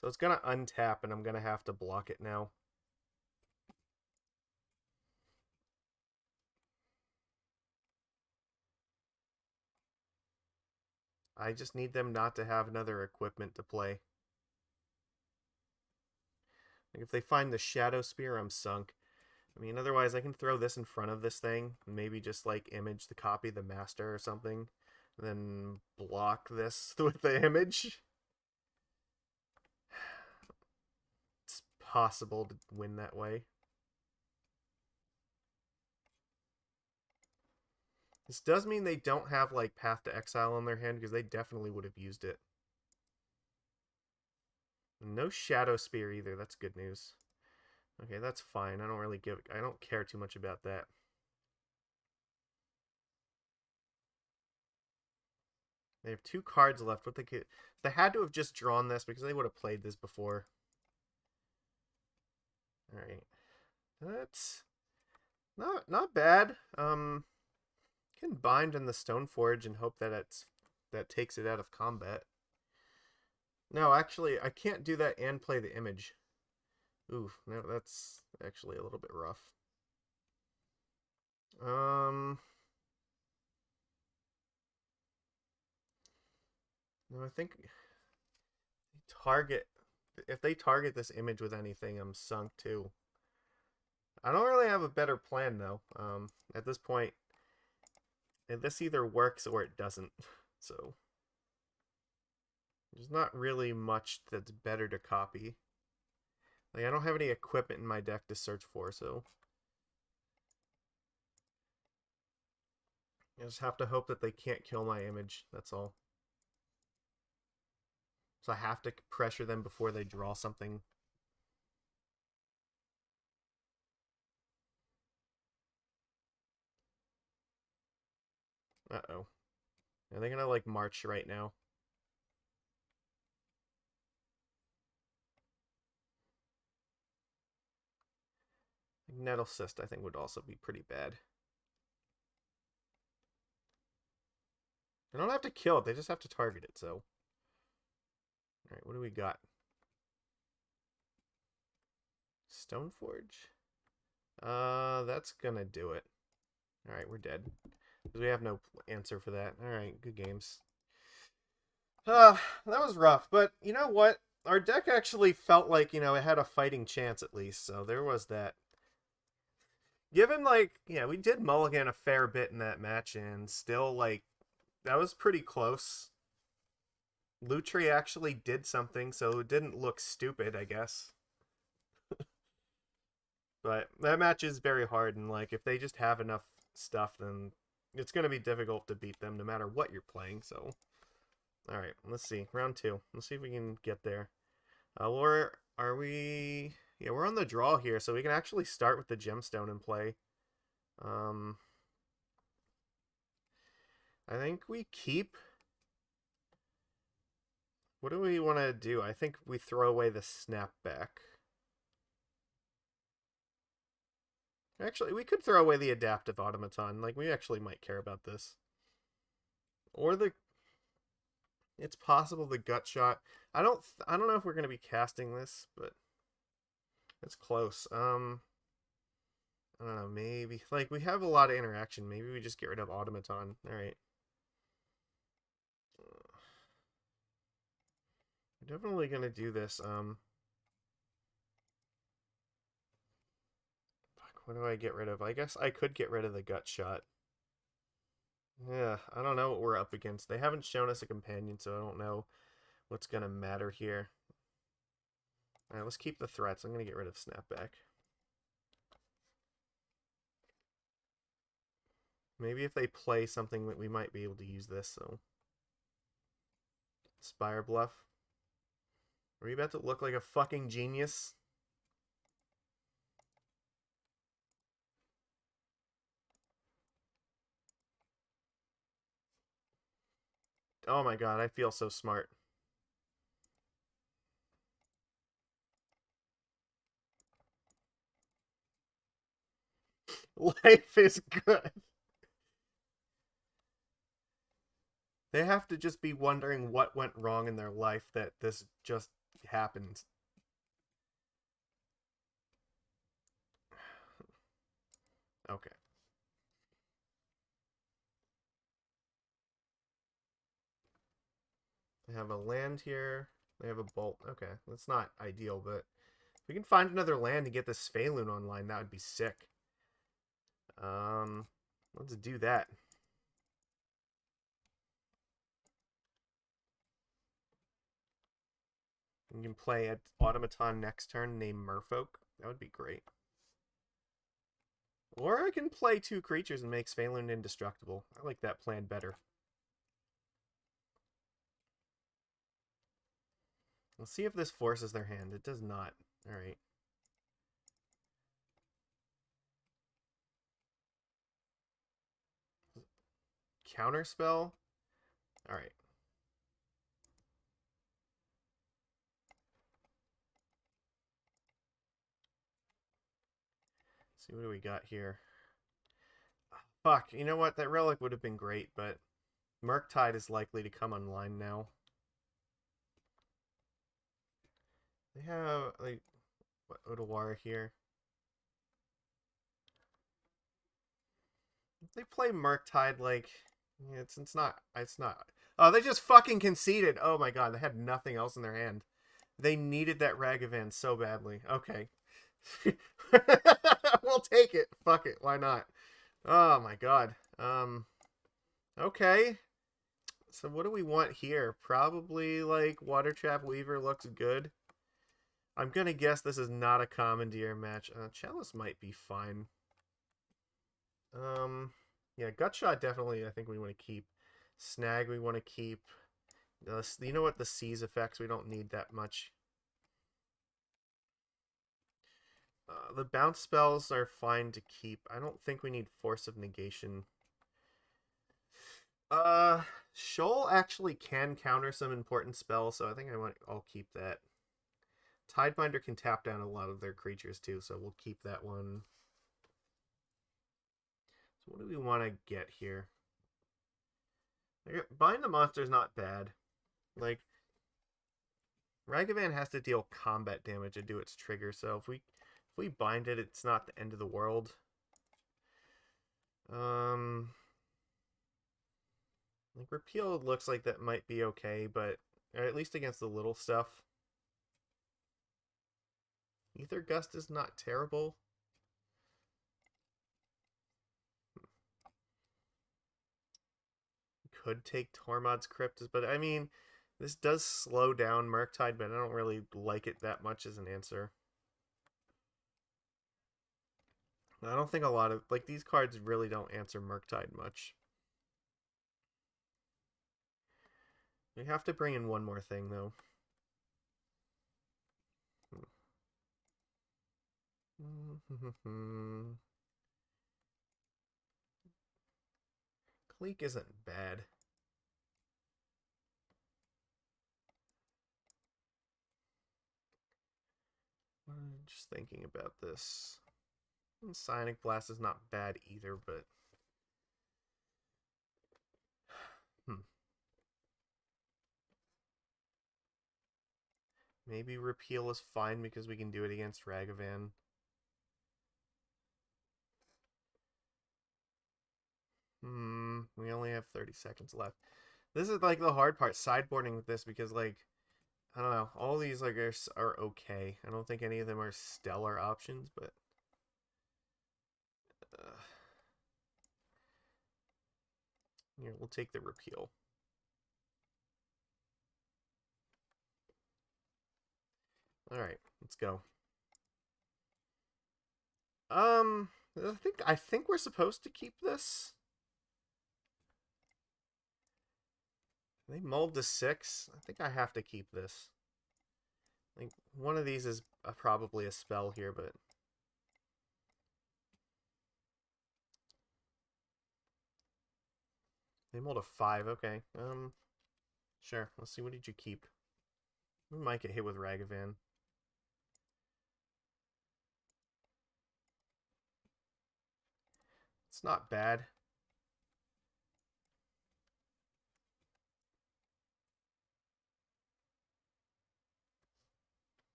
So it's going to untap, and I'm going to have to block it now. I just need them not to have another equipment to play. Like if they find the Shadow Spear, I'm sunk. I mean, otherwise I can throw this in front of this thing, and maybe just like image the copy the master or something, then block this with the image. It's possible to win that way. This does mean they don't have like Path to Exile on their hand, because they definitely would have used it. No Shadow Spear either. That's good news. Okay, that's fine. I don't care too much about that. They have 2 cards left. What they had to have just drawn this, because they would have played this before. All right, that's not bad. Can bind in the Stoneforge and hope that that takes it out of combat. No, actually, I can't do that and play the image. Oof, no, that's actually a little bit rough. No, I think target if they target this image with anything, I'm sunk too. I don't really have a better plan though. At this point, this either works or it doesn't. So there's not really much that's better to copy. Like I don't have any equipment in my deck to search for, so I just have to hope that they can't kill my image. That's all. So I have to pressure them before they draw something. Uh-oh. Are they gonna like march right now? Nettle Cyst I think would also be pretty bad. They don't have to kill it, they just have to target it, so. Alright, what do we got? Stoneforge? That's gonna do it. Alright, we're dead. Because we have no answer for that. Alright, good games. That was rough, but you know what? Our deck actually felt like, it had a fighting chance at least, so there was that. Given, like, yeah, we did mulligan a fair bit in that match, and still, like, that was pretty close. Lutri actually did something, so it didn't look stupid, I guess. But that match is very hard, and, like, if they just have enough stuff, then it's going to be difficult to beat them no matter what you're playing, so. Alright, let's see. Round 2. Let's see if we can get there. Or are we... Yeah, we're on the draw here, so we can actually start with the Gemstone and play. I think we keep... What do we want to do? I think we throw away the snapback. Actually, we could throw away the Adaptive Automaton. Like, we actually might care about this. Or the... It's possible the Gut Shot. I don't know if we're going to be casting this, but it's close. I don't know, maybe. Like, we have a lot of interaction. Maybe we just get rid of Automaton. Alright. We're definitely going to do this. What do I get rid of? I guess I could get rid of the Gut Shot. Yeah, I don't know what we're up against. They haven't shown us a companion, so I don't know what's going to matter here. Alright, let's keep the threats. I'm going to get rid of Snapback. Maybe if they play something that we might be able to use this, so... Spire Bluff. Are we about to look like a fucking genius? Oh my god, I feel so smart. Life is good. They have to just be wondering what went wrong in their life that this just happened. Okay. They have a land here. They have a bolt. Okay, that's not ideal, but if we can find another land to get this Svyelun online, that would be sick. Let's do that. You can play an Automaton next turn named Merfolk. That would be great. Or I can play 2 creatures and make Svyelun indestructible. I like that plan better. Let's see if this forces their hand. It does not. Alright. Counterspell? Alright. See, what do we got here? Fuck, you know what? That relic would have been great, but Murktide is likely to come online now. They have, like, what, Otawara here. If they play Murktide, like, yeah, it's not. Oh, they just fucking conceded. Oh my god, they had nothing else in their hand. They needed that Ragavan so badly. Okay. We'll take it. Fuck it. Why not? Oh my god. Okay. So what do we want here? Probably like Water Trap Weaver looks good. I'm gonna guess this is not a Commandeer match. Chalice might be fine. Yeah, Gutshot definitely I think we want to keep. Snag we want to keep. You know what? The Seize effects, we don't need that much. The bounce spells are fine to keep. I don't think we need Force of Negation. Shoal actually can counter some important spells, so I think I'll keep that. Tidebinder can tap down a lot of their creatures too, so we'll keep that one. So what do we want to get here? Bind the Monster is not bad. Like, Ragavan has to deal combat damage to do its trigger, so if we bind it, it's not the end of the world. Like, Repeal looks like that might be okay, but at least against the little stuff. Aether Gust is not terrible. Could take Tormod's Crypt, but I mean, this does slow down Murktide, but I don't really like it that much as an answer. I don't think a lot of, like, these cards really don't answer Murktide much. We have to bring in one more thing, though. Clique isn't bad. Just thinking about this. Sonic Blast is not bad either, but... Maybe Repeal is fine because we can do it against Ragavan. We only have 30 seconds left. This is like the hard part, sideboarding with this, because like, I don't know, all these like are okay. I don't think any of them are stellar options, but here, we'll take the Repeal. All right, let's go. I think we're supposed to keep this. They mulled to 6. I think I have to keep this. Like, one of these is probably a spell here, but... They mulled a 5, okay. Sure, let's see, what did you keep? We might get hit with Ragavan. It's not bad.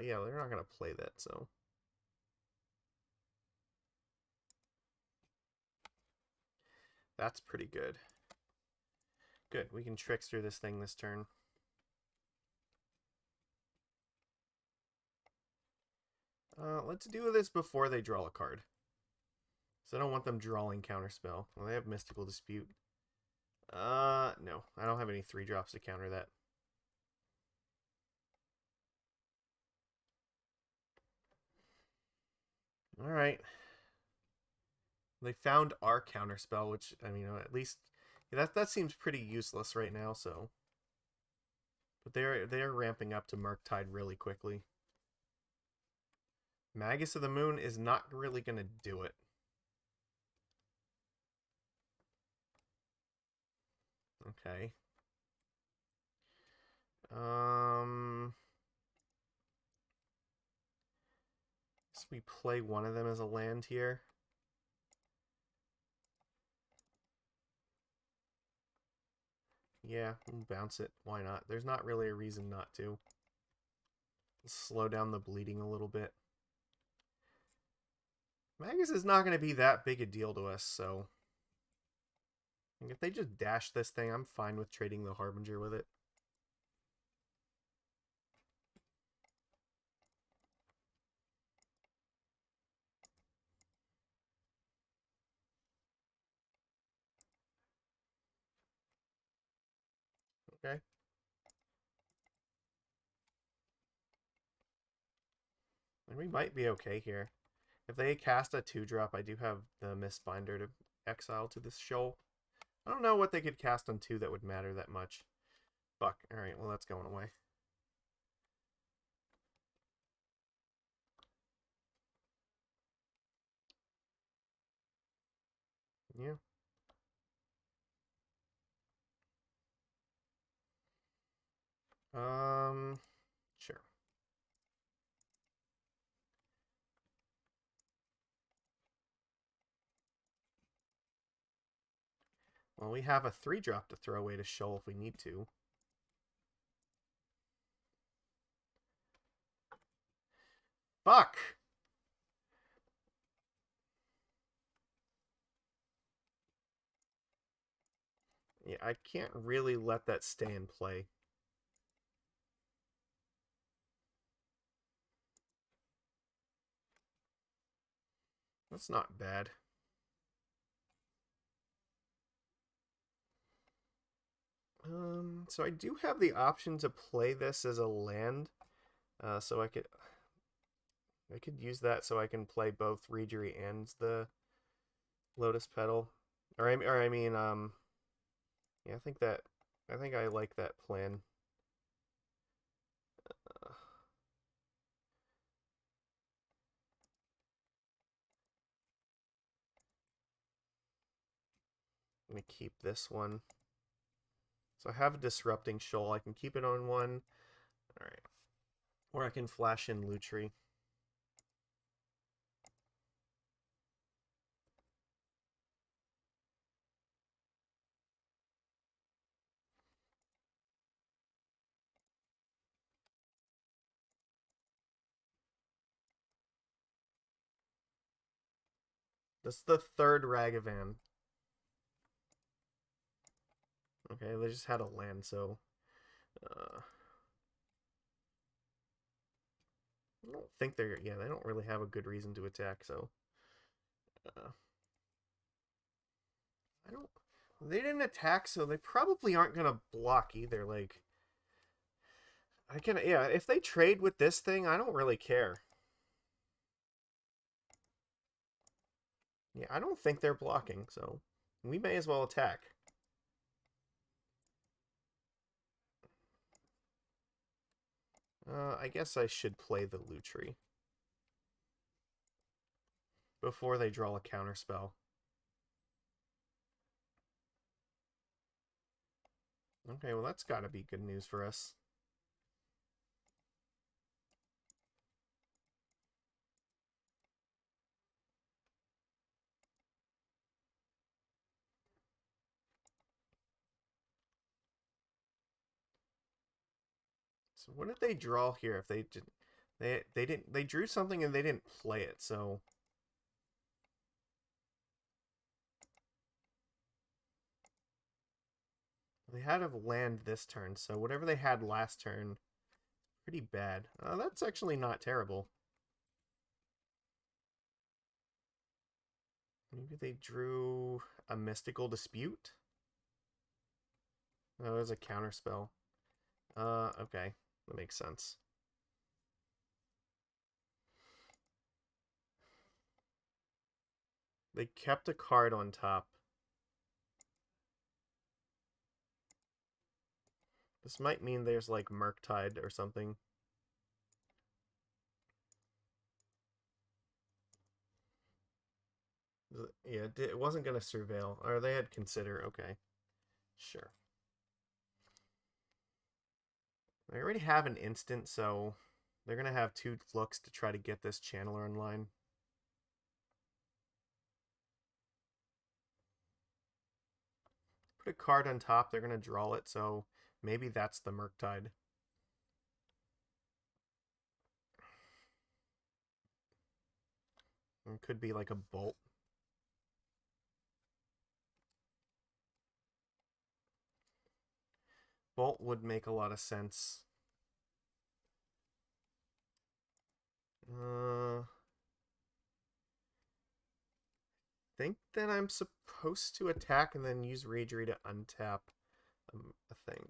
Yeah, they're not gonna play that, so... That's pretty good. Good, we can Trickster this thing this turn. Let's do this before they draw a card. So I don't want them drawing Counterspell. Well, they have Mystical Dispute. No. I don't have any 3-drops to counter that. Alright. They found our Counterspell, which, I mean, at least... Yeah, that seems pretty useless right now, so... But they're ramping up to Murktide really quickly. Magus of the Moon is not really going to do it. Okay. So we play one of them as a land here. Yeah, we'll bounce it. Why not? There's not really a reason not to. Slow down the bleeding a little bit. Magus is not going to be that big a deal to us, so... If they just dash this thing, I'm fine with trading the Harbinger with it. Okay. And we might be okay here. If they cast a 2-drop, I do have the Mistbinder to exile to this shoal. I don't know what they could cast on 2 that would matter that much. Fuck. Alright, well that's going away. Yeah. Sure. Well, we have a 3-drop to throw away to shoal if we need to. Fuck! Yeah, I can't really let that stay in play. That's not bad. So I do have the option to play this as a land. So I could use that so I can play both Reejerey and the Lotus Petal. Yeah, I think I like that plan. I'm going to keep this one. So I have a Disrupting Shoal. I can keep it on one. Alright. Or I can flash in Lutri. This is the third Ragavan. Okay, they just had a land, so... I don't think they're... Yeah, they don't really have a good reason to attack, so... I don't... They didn't attack, so they probably aren't going to block either, like... I can... Yeah, if they trade with this thing, I don't really care. Yeah, I don't think they're blocking, so... We may as well attack. I guess I should play the Lutri before they draw a counterspell. Okay, well that's got to be good news for us. So what did they draw here? If they did, they drew something and they didn't play it. So they had to land this turn. So whatever they had last turn, pretty bad. That's actually not terrible. Maybe they drew a Mystical Dispute. Oh, it was a counterspell. Okay, that makes sense. They kept a card on top. This might mean there's like Murktide or something. Yeah, it wasn't going to surveil. Or they had Consider. Okay. Sure. They already have an instant, so they're going to have 2 looks to try to get this Channeler online. Put a card on top, they're going to draw it, so maybe that's the Murktide. It could be like a Bolt. Bolt would make a lot of sense. Think that I'm supposed to attack and then use Reejerey to untap a thing.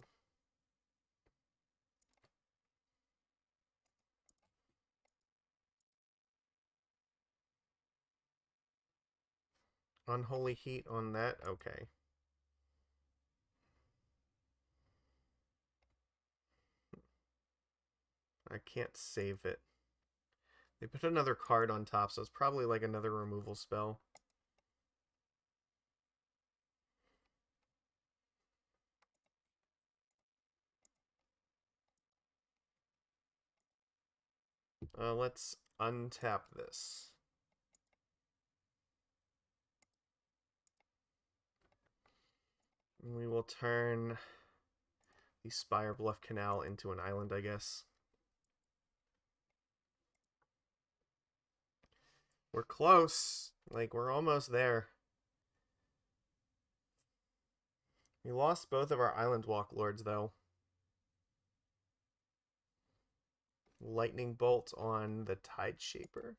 Unholy Heat on that? Okay. I can't save it. They put another card on top, so it's probably like another removal spell. Let's untap this. And we will turn the Spire Bluff Canal into an island, I guess. We're close. Like, we're almost there. We lost both of our Island Walk Lords, though. Lightning Bolt on the Tide Shaper.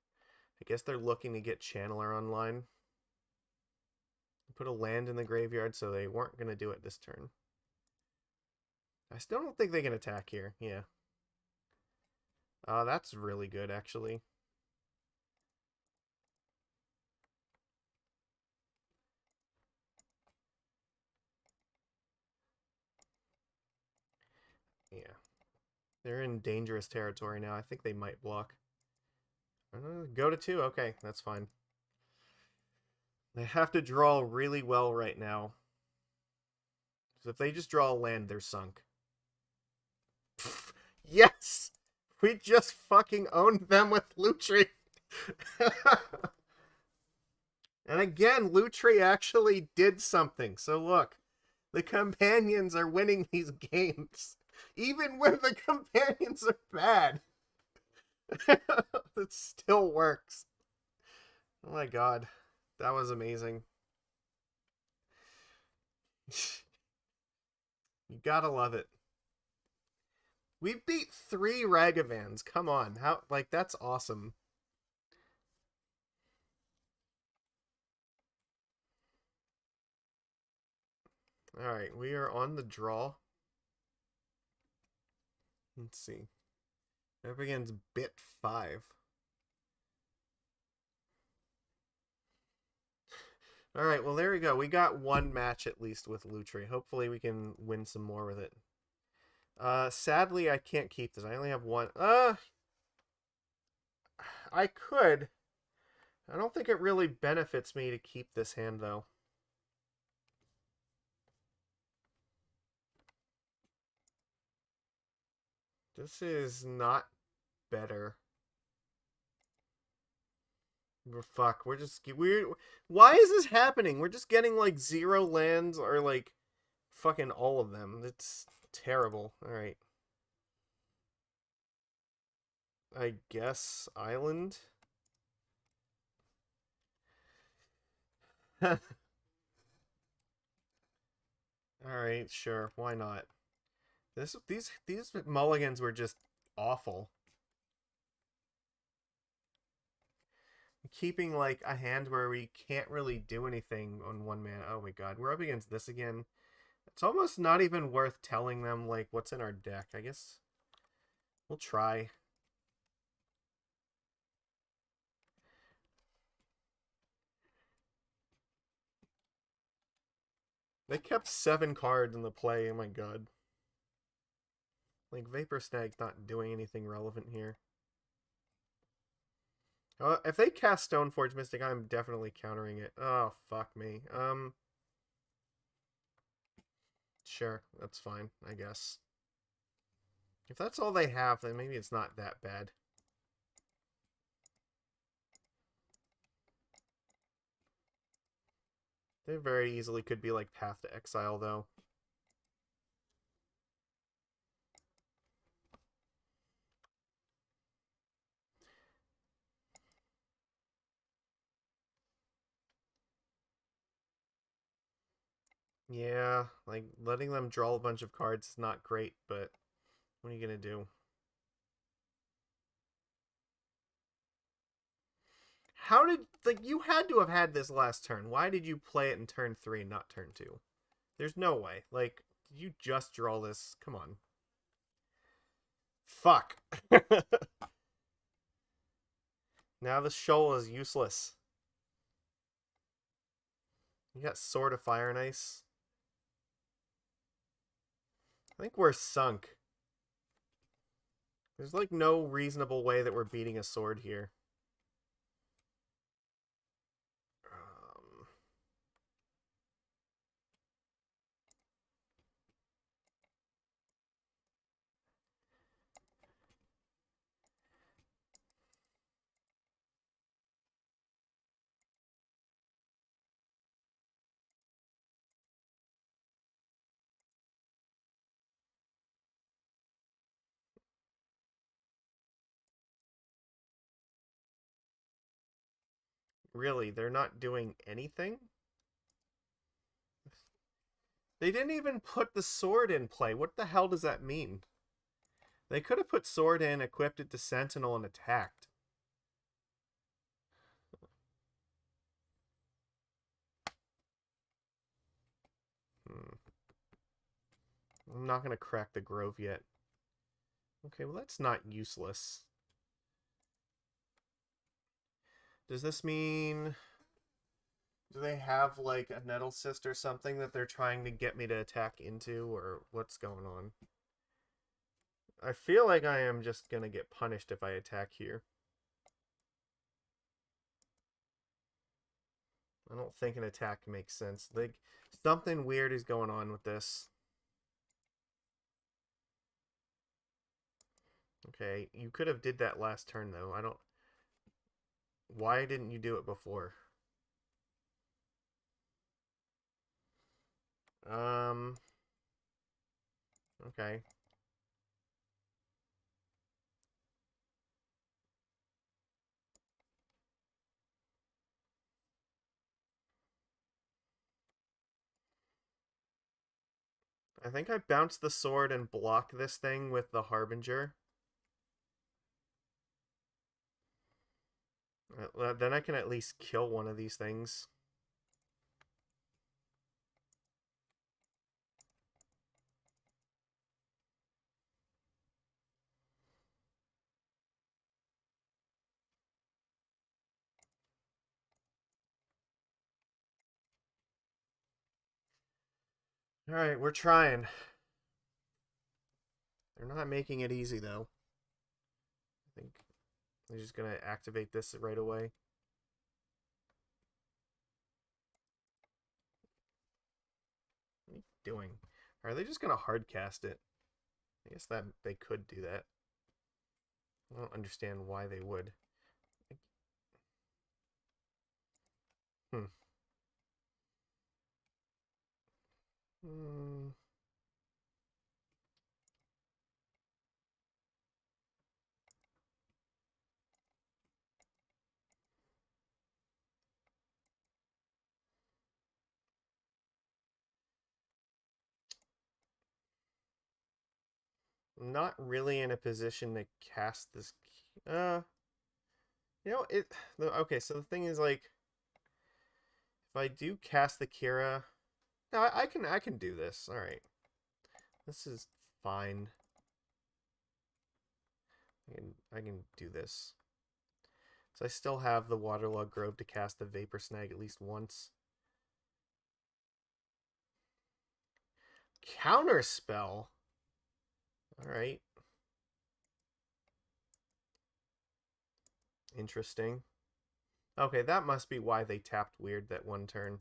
I guess they're looking to get Channeler online. Put a land in the graveyard, so they weren't going to do it this turn. I still don't think they can attack here. Yeah. That's really good, actually. Yeah. They're in dangerous territory now. I think they might block. Go to 2. Okay, that's fine. They have to draw really well right now. So if they just draw a land, they're sunk. Pfft, yes! We just fucking owned them with Lutri. And again, Lutri actually did something. So look, the companions are winning these games. Even when the companions are bad. It still works. Oh my god. That was amazing. You gotta love it. We beat 3 Ragavans. Come on. How, like, that's awesome. Alright, we are on the draw. Let's see. Up against bit 5. Alright, well there we go. We got 1 match at least with Lutri. Hopefully we can win some more with it. Sadly I can't keep this. I only have 1. I could. I don't think it really benefits me to keep this hand though. This is not better. Fuck, why is this happening? We're just getting like 0 lands or like fucking all of them. It's terrible. Alright. I guess island. Alright, sure, why not? These mulligans were just awful. Keeping like a hand where we can't really do anything on 1 mana. Oh my god, we're up against this again. It's almost not even worth telling them like what's in our deck. I guess we'll try. They kept 7 cards in the play. Oh my god. Like Vapor Snag's not doing anything relevant here. If they cast Stoneforge Mystic, I'm definitely countering it. Oh, fuck me. Sure, that's fine, I guess. If that's all they have, then maybe it's not that bad. They very easily could be like Path to Exile, though. Yeah, like letting them draw a bunch of cards is not great, but what are you gonna do? How did, like, you had to have had this last turn. Why did you play it in turn 3 and not turn 2? There's no way. Like, did you just draw this? Come on. Fuck. Now the shoal is useless. You got Sword of Fire and Ice. I think we're sunk. There's like no reasonable way that we're beating a sword here. Really, they're not doing anything? They didn't even put the sword in play. What the hell does that mean? They could have put sword in, equipped it to Sentinel, and attacked. I'm not going to crack the Grove yet. Okay, well that's not useless. Does this mean... Do they have, like, a Nettle Cyst or something that they're trying to get me to attack into, or what's going on? I feel like I am just gonna get punished if I attack here. I don't think an attack makes sense. Like, something weird is going on with this. Okay, you could have did that last turn, though. I don't... Why didn't you do it before? Okay. I think I bounced the sword and block this thing with the Harbinger. Then I can at least kill one of these things. Alright, we're trying. They're not making it easy, though. I think they're just going to activate this right away. What are you doing? Are they just going to hardcast it? I guess that they could do that. I don't understand why they would. Hmm. Hmm. Not really in a position to cast this. You know it. Okay, so the thing is, like, if I do cast the Kira, no, I can do this. All right, this is fine. I can do this. So I still have the Waterlogged Grove to cast the Vapor Snag at least once. Counter spell. All right. Interesting. Okay, that must be why they tapped weird that one turn.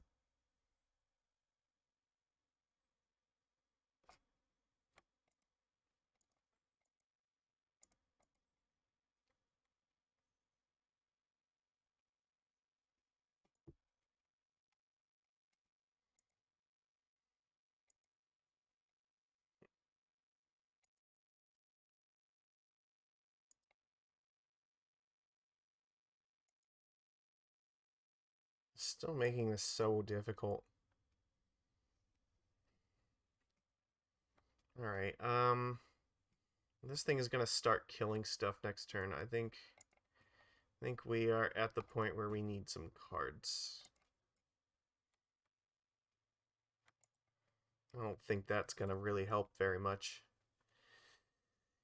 Still making this so difficult. All right. This thing is gonna start killing stuff next turn. I think we are at the point where we need some cards. I don't think that's gonna really help very much.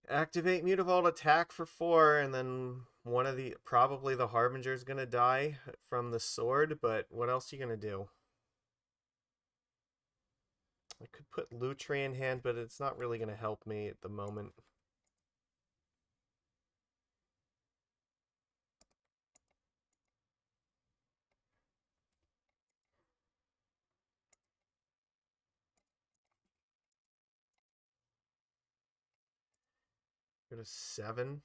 Activate Mutavault attack for 4, and then one of the probably the Harbinger is gonna die from the sword. But what else are you gonna do? I could put Lutri in hand, but it's not really gonna help me at the moment. Go to 7.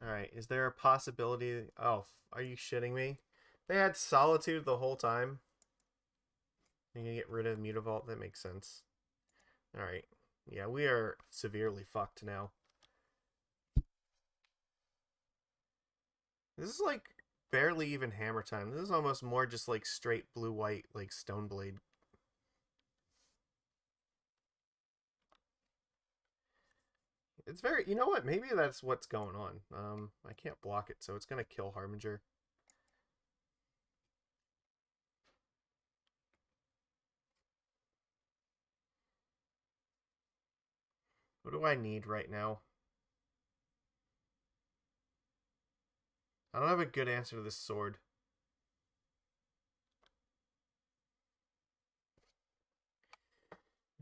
Alright, is there a possibility... Oh, are you shitting me? They had Solitude the whole time. You can get rid of Mutavault, that makes sense. Alright. Yeah, we are severely fucked now. This is like barely even hammer time. This is almost more just like straight blue-white, like Stoneblade. It's very... You know what? Maybe that's what's going on. I can't block it, so it's going to kill Harbinger. What do I need right now? I don't have a good answer to this sword.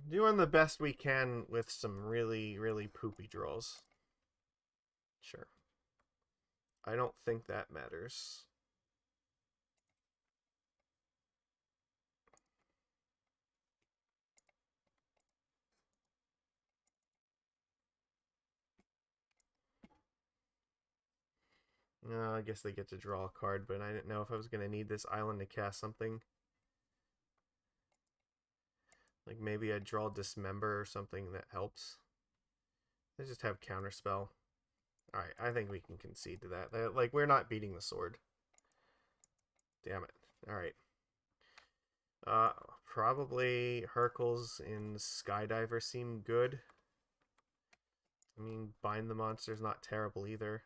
Doing the best we can with some really, really poopy draws. Sure. I don't think that matters. No, I guess they get to draw a card, but I didn't know if I was going to need this island to cast something. Like maybe I draw Dismember or something that helps. They just have Counterspell. Alright, I think we can concede to that. Like, we're not beating the sword. Damn it. Alright. Probably Hercules and Skydiver seem good. I mean, Bind the Monster's not terrible either.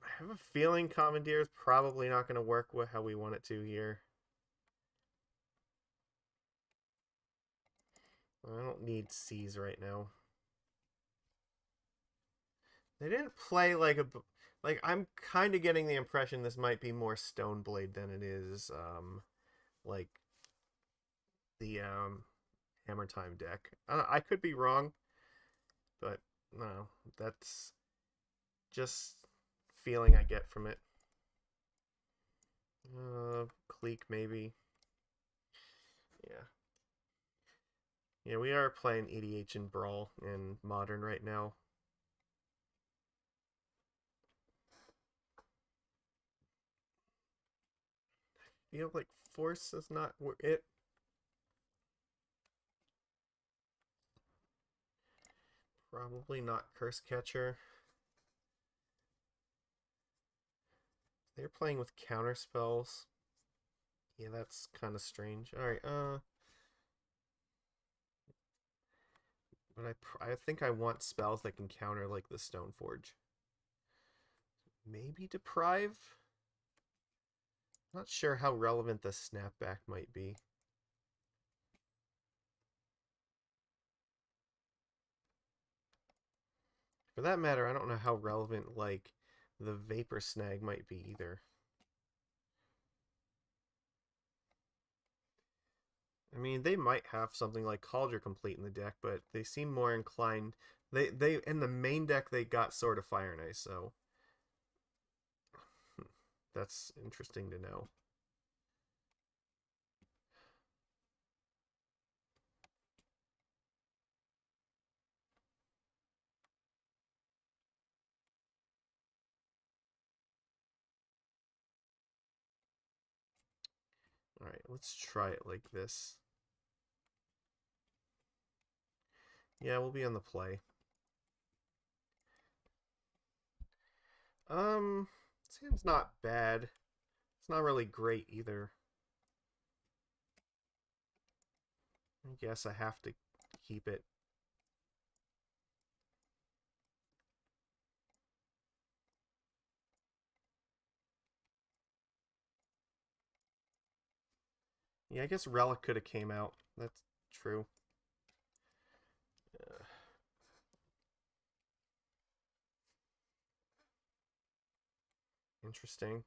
I have a feeling Commandeer is probably not going to work with how we want it to here. I don't need Seas right now. They didn't play like a... Like, I'm kind of getting the impression this might be more Stoneblade than it is, like, the, Hammer Time deck. I could be wrong, but, no, that's just feeling I get from it. Cleek, maybe. Yeah. Yeah, we are playing EDH and Brawl in Modern right now. I feel like Force is not it. Probably not Cursecatcher. They're playing with counter spells. Yeah, that's kind of strange. All right, but I think I want spells that can counter like the Stoneforge. Maybe Deprive? Not sure how relevant the Snapback might be. For that matter, I don't know how relevant like the Vapor Snag might be either. I mean, they might have something like Cauldron Complete in the deck, but they seem more inclined. They in the main deck they got Sword of Fire and Ice, so that's interesting to know. All right, let's try it like this. Yeah, we'll be on the play. Seems not bad. It's not really great either. I guess I have to keep it. Yeah, I guess Relic could have came out. That's true. Interesting.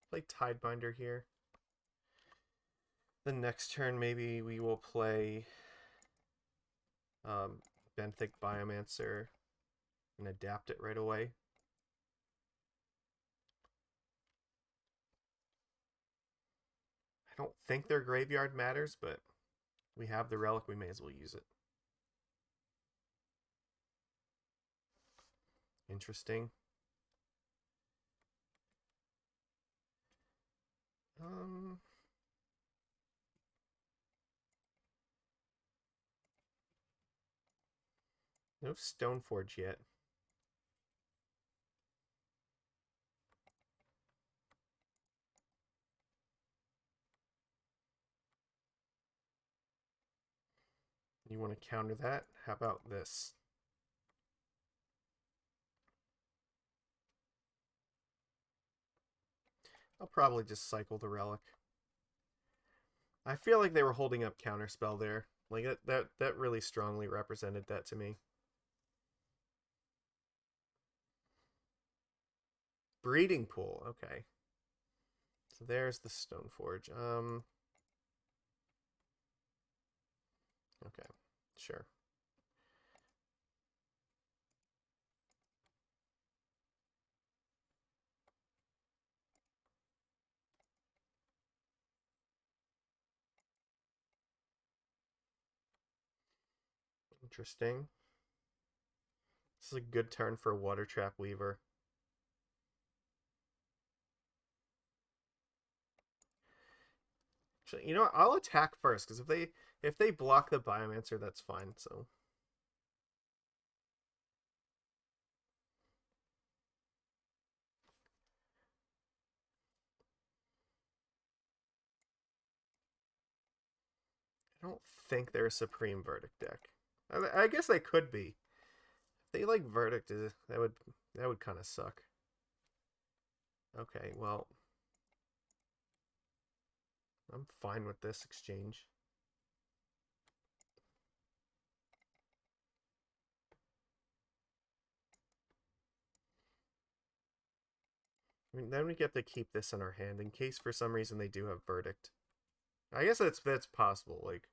Play Tidebinder here. The next turn, maybe we will play Benthic Biomancer and adapt it right away. I don't think their graveyard matters, but we have the relic, we may as well use it. Interesting. No Stoneforge yet. You want to counter that? How about this? I'll probably just cycle the relic. I feel like they were holding up counterspell there. Like that really strongly represented that to me. Breeding pool, okay. So there's the Stoneforge. Okay, sure. Interesting. This is a good turn for Water Trap Weaver. Actually, you know what? I'll attack first, because if they block the Biomancer, that's fine. So I don't think they're a Supreme Verdict deck. I guess they could be. If they like Verdict, that would kind of suck. Okay, well, I'm fine with this exchange. I mean, then we get to keep this in our hand in case for some reason they do have Verdict. I guess that's possible. Like,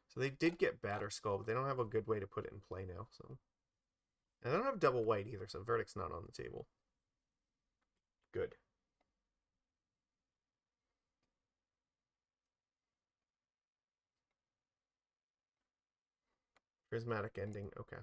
so they did get Batterskull, but they don't have a good way to put it in play now. So, and they don't have double white either, so Verdict's not on the table. Good. Prismatic Ending. Okay.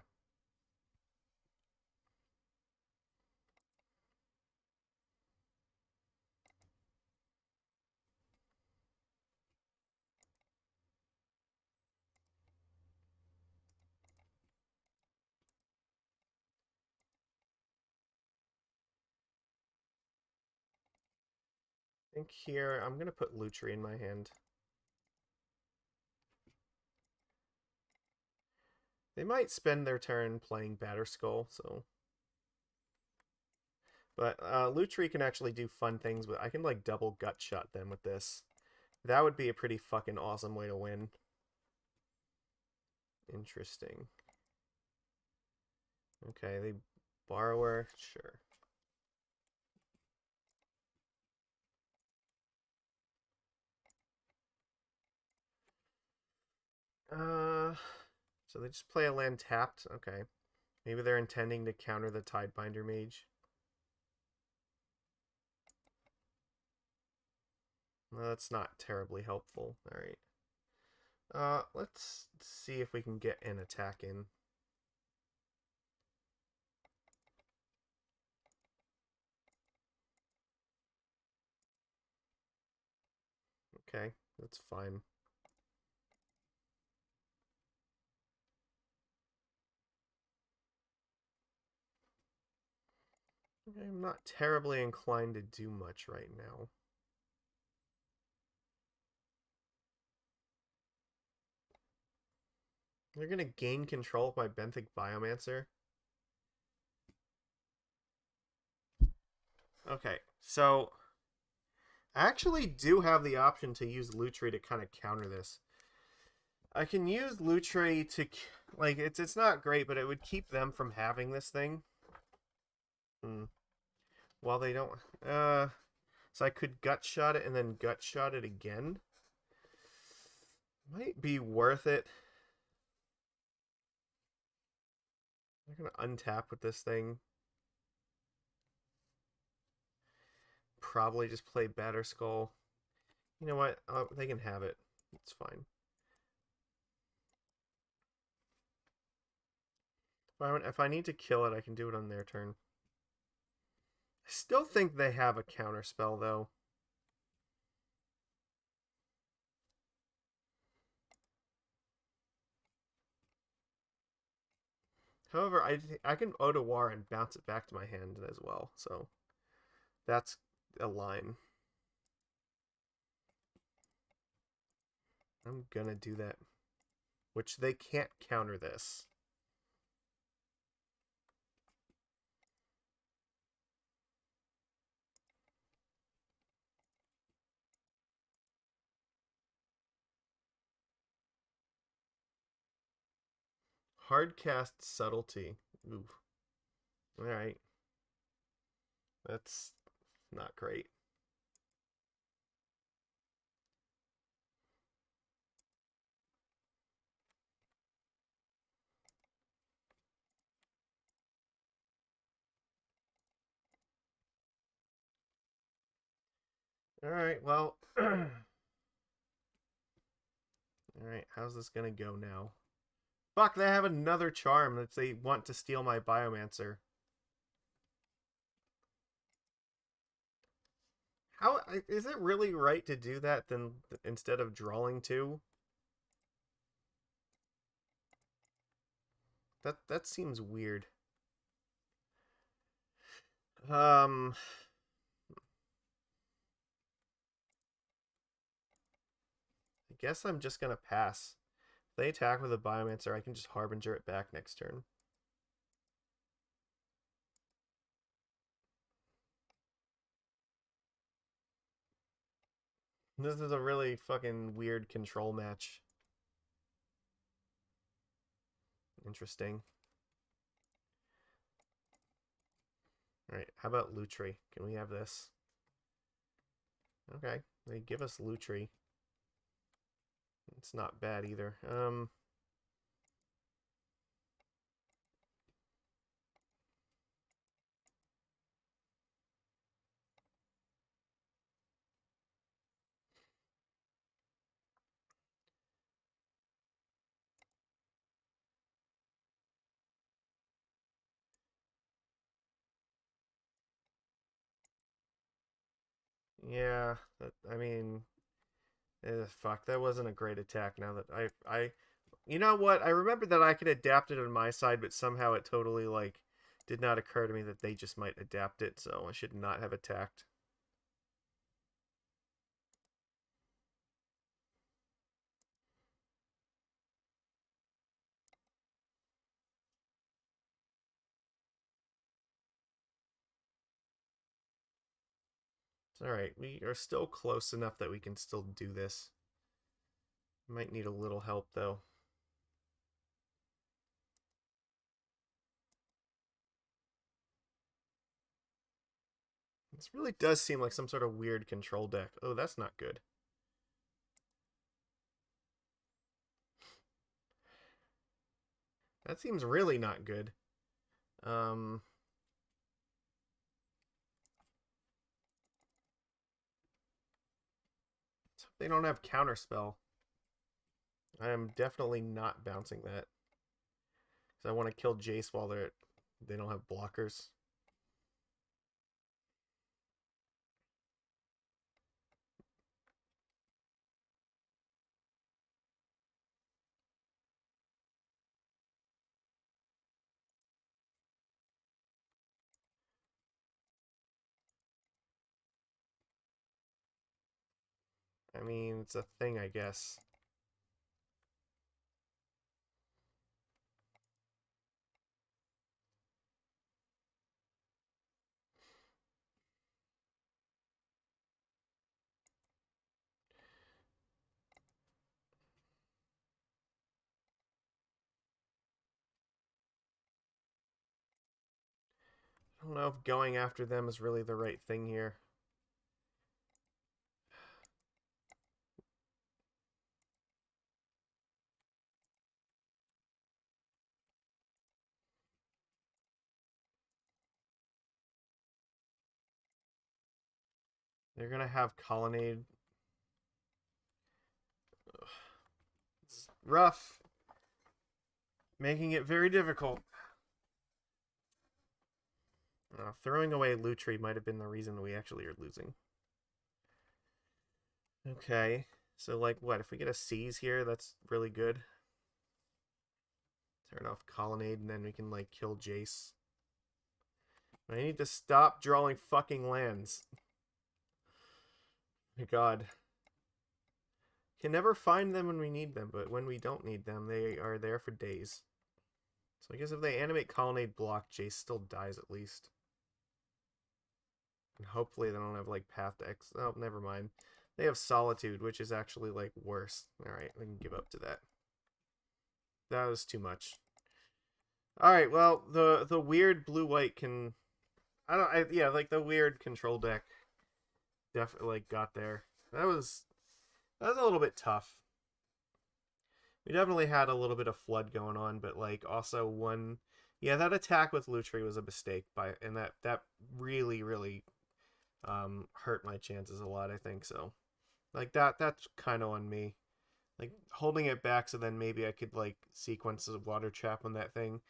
I think here I'm gonna put Lutri in my hand. They might spend their turn playing Batterskull, so. But Lutri can actually do fun things. But I can like double gut shot them with this. That would be a pretty fucking awesome way to win. Interesting. Okay, they Borrower, sure. So they just play a land tapped. Okay, maybe they're intending to counter the Tidebinder Mage. Well, that's not terribly helpful. All right. Let's see if we can get an attack in. Okay, that's fine. I'm not terribly inclined to do much right now. They're going to gain control of my Benthic Biomancer. Okay, so I actually do have the option to use Lutri to kind of counter this. I can use Lutri to, like, it's not great, but it would keep them from having this thing. While they don't, so I could gut shot it and then gut shot it again. Might be worth it. I'm gonna untap with this thing. Probably just play Batterskull. You know what? They can have it. It's fine. If I need to kill it, I can do it on their turn. I still think they have a counter spell, though. However, I can Otawar and bounce it back to my hand as well, so that's a line. I'm gonna do that. Which they can't counter this. Hardcast Subtlety. Ooh. Alright. That's not great. Alright, well. Alright, how's this gonna go now? Fuck, they have another charm that they want to steal my Biomancer. How is it really right to do that then instead of drawing two? That seems weird. I guess I'm just gonna pass. If they attack with a Biomancer, I can just Harbinger it back next turn. This is a really fucking weird control match. Interesting. Alright, how about Lutri? Can we have this? Okay, they give us Lutri. It's not bad either. Yeah, I mean, fuck, that wasn't a great attack. Now that you know what? I remember that I could adapt it on my side, but somehow it totally like did not occur to me that they just might adapt it, so I should not have attacked. It's all right. We are still close enough that we can still do this. Might need a little help though. This really does seem like some sort of weird control deck. Oh, that's not good. That seems really not good. They don't have counterspell. I am definitely not bouncing that. Because I want to kill Jace while they don't have blockers. I mean, it's a thing, I guess. I don't know if going after them is really the right thing here. They're going to have Colonnade. Ugh. It's rough. Making it very difficult. Throwing away Lutri might have been the reason we actually are losing. Okay. So, like, what? If we get a seize here, that's really good. Turn off Colonnade, and then we can, like, kill Jace. I need to stop drawing fucking lands. My god. Can never find them when we need them, but when we don't need them, they are there for days. So I guess if they animate Colonnade block, Jace still dies at least. And hopefully they don't have, like, Path to X. Oh, never mind. They have Solitude, which is actually, like, worse. Alright, we can give up to that. That was too much. Alright, well, the weird blue-white can... yeah, like, the weird control deck definitely, like, got there. That was a little bit tough. We definitely had a little bit of flood going on, but, like, also one... Yeah, that attack with Lutri was a mistake, and that really, really hurt my chances a lot, I think, so. Like, that's kind of on me. like holding it back so then maybe I could like sequence a water trap on that thing.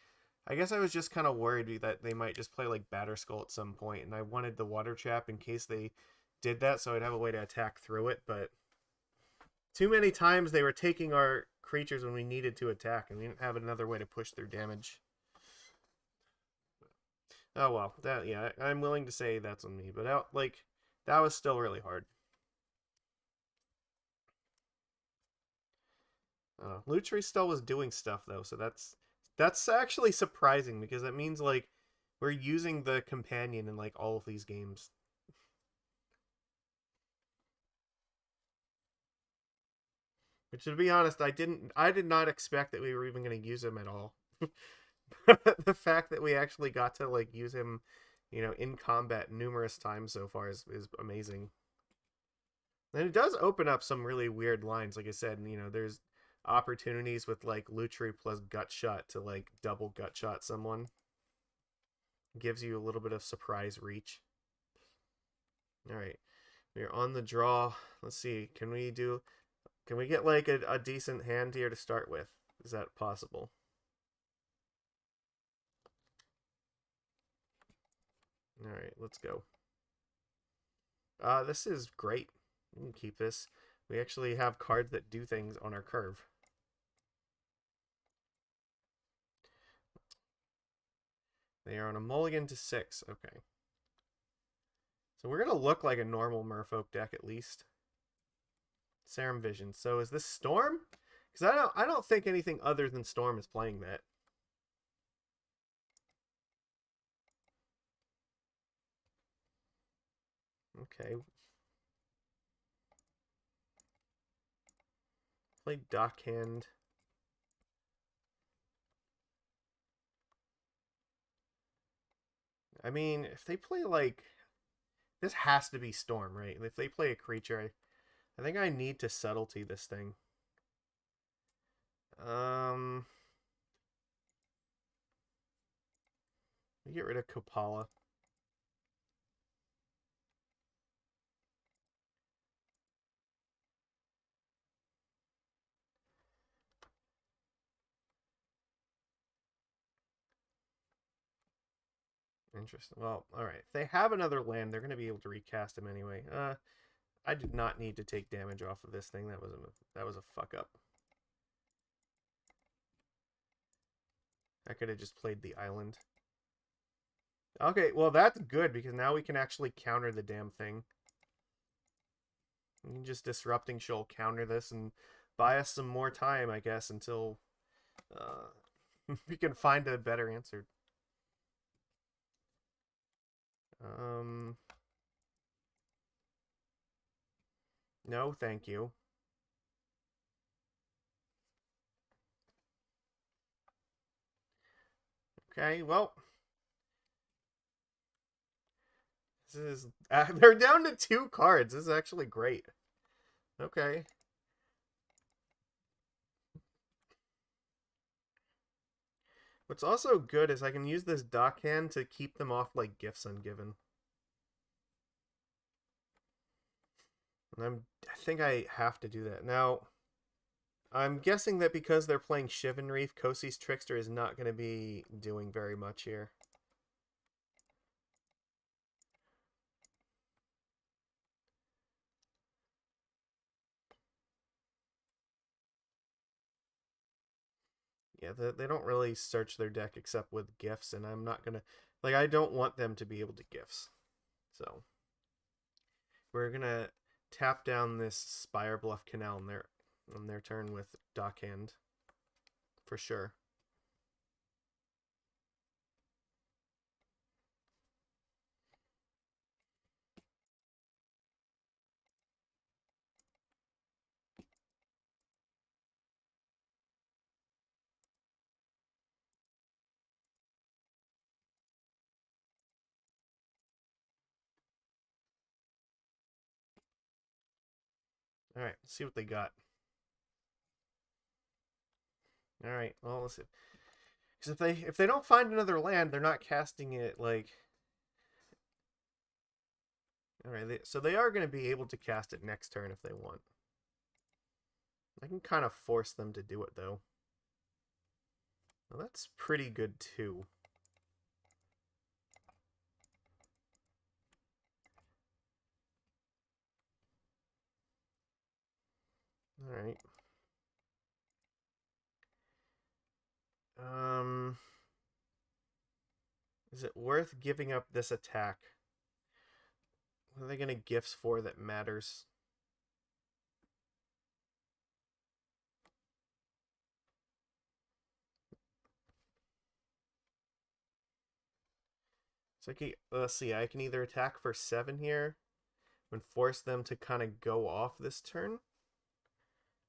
I guess I was just kind of worried that they might just play like Batterskull at some point, and I wanted the water trap in case they did that so I'd have a way to attack through it, but too many times they were taking our creatures when we needed to attack, and we didn't have another way to push their damage. Oh well, that yeah, I'm willing to say that's on me, but that was still really hard. Lutri still was doing stuff though, so that's actually surprising because that means like we're using the companion in like all of these games. Which, to be honest, I did not expect that we were even going to use him at all. The fact that we actually got to like use him, in combat numerous times so far is amazing. And it does open up some really weird lines. Like I said, there's opportunities with like Lutri plus gut shot to like double gut shot someone. Gives you a little bit of surprise reach. All right, we're on the draw. Let's see. Can we get like a decent hand here to start with? Is that possible? All right, let's go. This is great. We can keep this. We actually have cards that do things on our curve. They are on a mulligan to 6. Okay. So we're going to look like a normal Merfolk deck at least. Serum Vision. So is this Storm? Because I don't think anything other than Storm is playing that. Okay. Play Dockhand. I mean, if they play like... This has to be Storm, right? If they play a creature, I think I need to subtlety this thing. Get rid of Kopala. Interesting. Well, all right. If they have another land, they're going to be able to recast him anyway. I did not need to take damage off of this thing. That was a fuck up. I could have just played the island. Okay, well that's good because now we can actually counter the damn thing. We can just Disrupting Shoal counter this and buy us some more time, I guess, until we can find a better answer. No, thank you. Okay, well, this is they're down to 2 cards. This is actually great. Okay. What's also good is I can use this Dockhand to keep them off like gifts ungiven. And I think I have to do that. Now, I'm guessing that because they're playing Shivan Reef, Cosi's Trickster is not going to be doing very much here. Yeah, they don't really search their deck except with gifts, and I'm not going to... Like, I don't want them to be able to gifts. So, we're going to tap down this Spire Bluff Canal on their turn with Dockhand. For sure. All right, let's see what they got. All right, well, let's see. Because if they don't find another land, they're not casting it like... All right, so they are going to be able to cast it next turn if they want. I can kind of force them to do it, though. Well, that's pretty good, too. Alright. Is it worth giving up this attack? What are they going to gifts for that matters? So let's see, I can either attack for 7 here and force them to kind of go off this turn.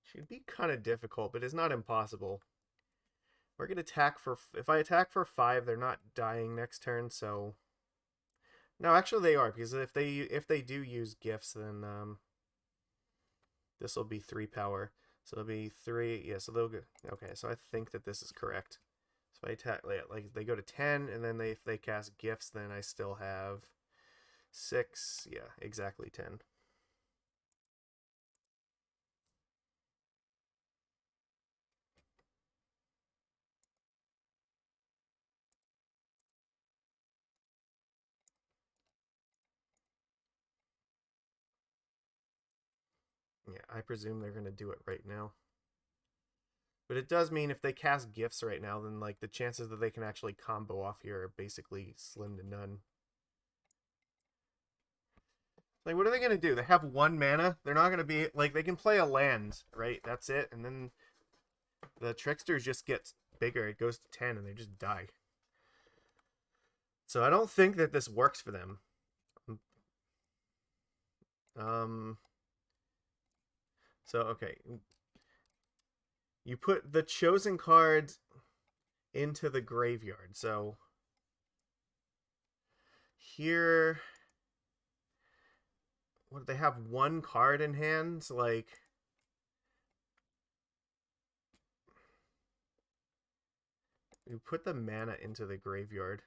Should be kind of difficult, but it's not impossible. We're going to attack for... If I attack for 5, they're not dying next turn, so... No, actually they are, because if they do use gifts, then this will be 3 power. So it'll be 3... Yeah, so they'll go... Okay, so I think that this is correct. So I attack... Like, they go to 10, and then if they cast gifts, then I still have 6. Yeah, exactly 10. Yeah, I presume they're going to do it right now. But it does mean if they cast gifts right now, then like the chances that they can actually combo off here are basically slim to none. Like, what are they going to do? They have 1 mana. They're not going to be... Like, they can play a land, right? That's it. And then the Trickster just gets bigger. It goes to 10, and they just die. So I don't think that this works for them. So, okay. You put the chosen card into the graveyard. So here... What, they have 1 card in hand? Like... You put the mana into the graveyard.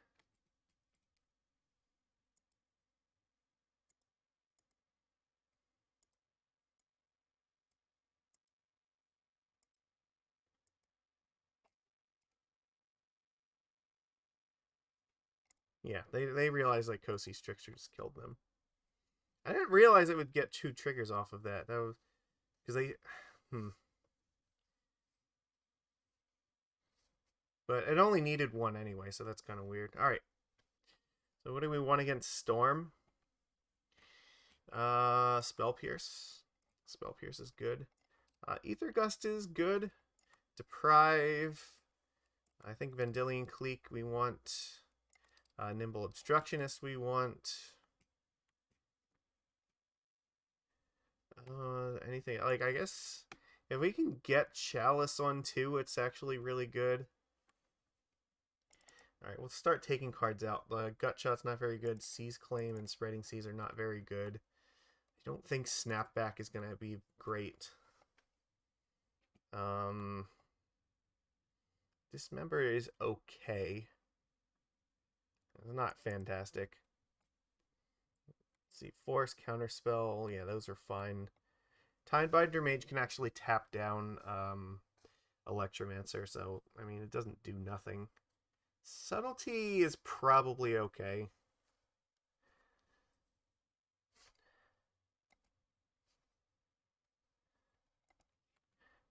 Yeah, they realized like Cosi's Trickster just killed them. I didn't realize it would get 2 triggers off of that. That was because they But it only needed 1 anyway, so that's kind of weird. Alright. So what do we want against Storm? Spell Pierce. Spell Pierce is good. Ether Gust is good. Deprive. I think Vendilion Clique we want. Nimble Obstructionist we want. Anything like, I guess if we can get Chalice on 2, it's actually really good. Alright, we'll start taking cards out. The Gut Shot's not very good. Seize Claim and Spreading Seas are not very good. I don't think Snapback is going to be great. Dismember is okay. It's not fantastic. Let's see, Force, Counterspell, yeah, those are fine. Tidebinder Mage can actually tap down Electromancer, so, I mean, it doesn't do nothing. Subtlety is probably okay.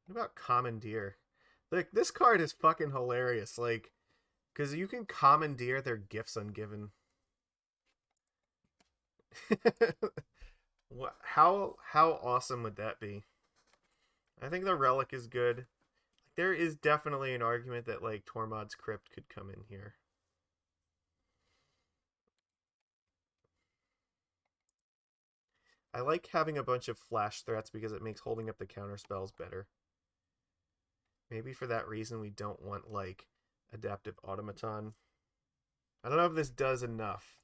What about Commandeer? Like, this card is fucking hilarious, like, because you can commandeer their gifts ungiven. How awesome would that be? I think the Relic is good. There is definitely an argument that like Tormod's Crypt could come in here. I like having a bunch of flash threats because it makes holding up the counter spells better. Maybe for that reason we don't want like Adaptive Automaton. I don't know if this does enough.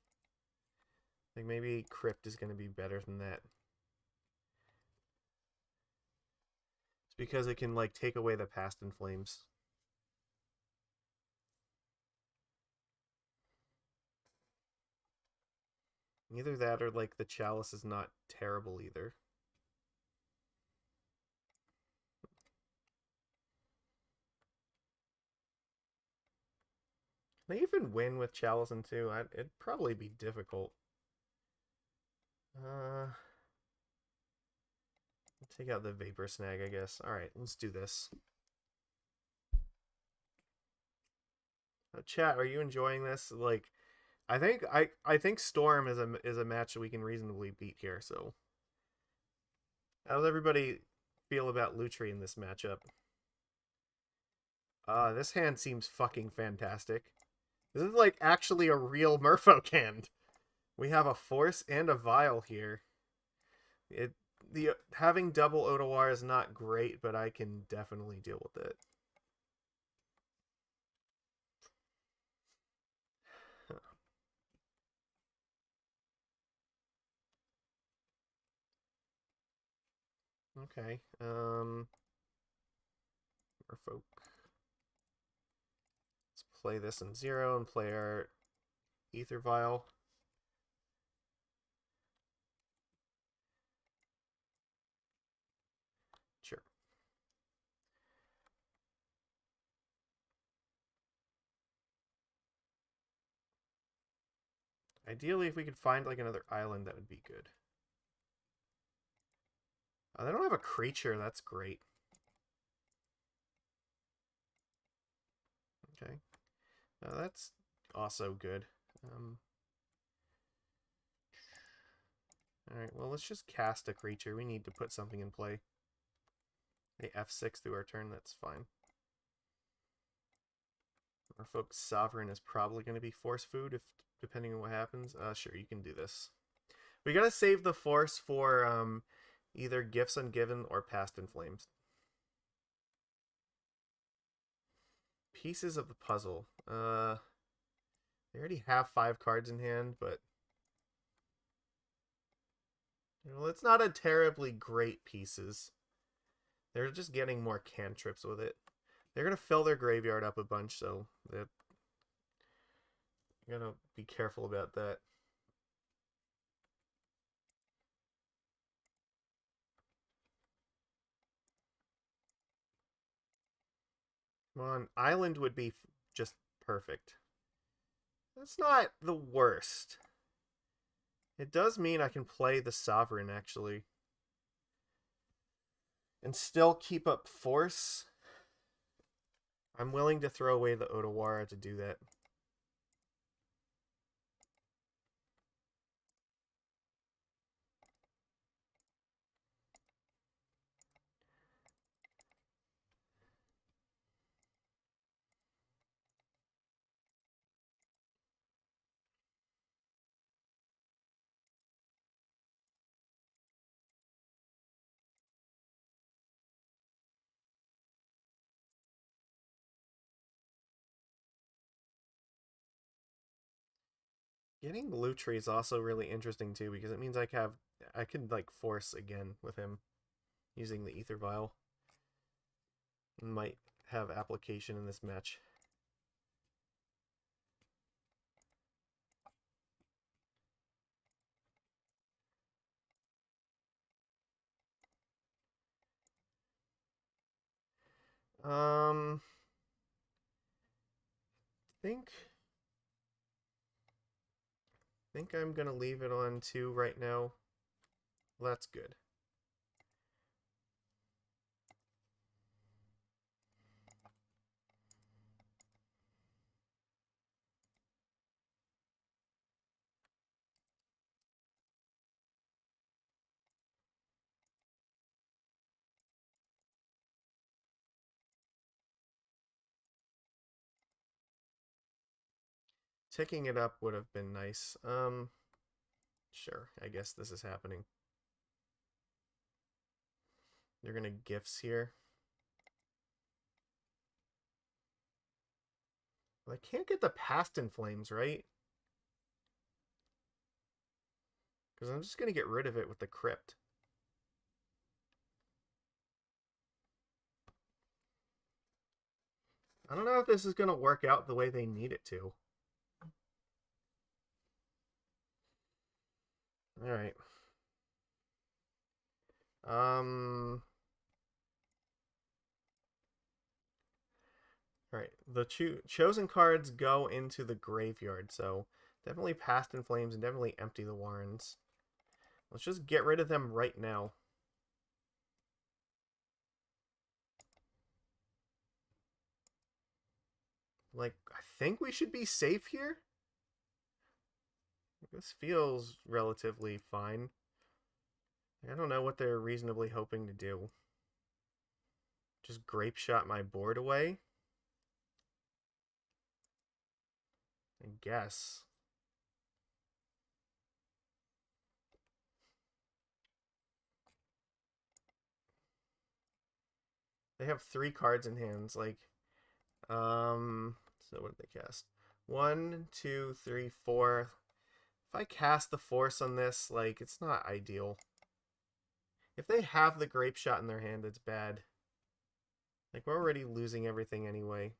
Like maybe Crypt is going to be better than that. It's because it can like take away the Past in Flames. Either that or like the Chalice is not terrible either. Can they even win with Chalice in 2? It'd probably be difficult. Take out the Vapor Snag, I guess. Alright, let's do this. Chat, are you enjoying this? Like, I think Storm is a match that we can reasonably beat here, so. How does everybody feel about Lutri in this matchup? This hand seems fucking fantastic. This is like actually a real Merfolk hand. We have a Force and a Vial here. Having double Otawar is not great, but I can definitely deal with it. Okay. Merfolk. Let's play this in 0 and play our Aether Vial. Sure. Ideally, if we could find like another island, that would be good. They don't have a creature. That's great. Okay. That's also good. Alright, well, let's just cast a creature. We need to put something in play. A F6 through our turn, that's fine. Merfolk Sovereign is probably going to be force food, if depending on what happens. Sure, you can do this. We gotta save the force for either Gifts Ungiven or Past in Flames. Pieces of the puzzle. They already have 5 cards in hand, but well, it's not a terribly great pieces. They're just getting more cantrips with it. They're gonna fill their graveyard up a bunch, so they're gonna be careful about that. Come on, Island would be just perfect. That's not the worst. It does mean I can play the Sovereign, actually. And still keep up force. I'm willing to throw away the Otawara to do that. Getting Lutri is also really interesting too, because it means I can like force again with him using the Aether Vial. Might have application in this match. Think I'm gonna leave it on 2 right now. Well, that's good. Ticking it up would have been nice. Sure, I guess this is happening. They're gonna gifts here. Well, I can't get the Past in Flames, right? Because I'm just gonna get rid of it with the Crypt. I don't know if this is gonna work out the way they need it to. Alright. Alright, the chosen cards go into the graveyard, so definitely Past in Flames and definitely empty the Warrens. Let's just get rid of them right now. Like, I think we should be safe here? This feels relatively fine. I don't know what they're reasonably hoping to do. Just grape shot my board away? I guess. They have 3 cards in hands, like, so what did they cast? 1, 2, 3, 4. If I cast the Force on this, like, it's not ideal. If they have the grape shot in their hand, it's bad. Like, we're already losing everything anyway.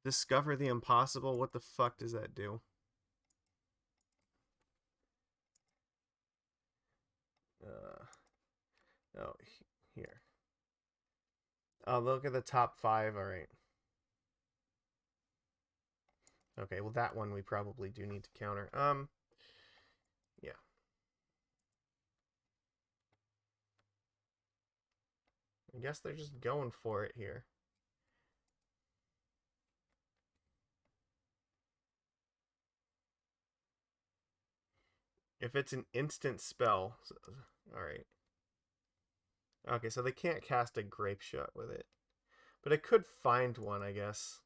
Discover the impossible? What the fuck does that do? Oh, here. Oh, look at the top 5. All right. Okay, well, that one we probably do need to counter. Yeah. I guess they're just going for it here. If it's an instant spell. So, alright. Okay, so they can't cast a grape shot with it. But I could find one, I guess.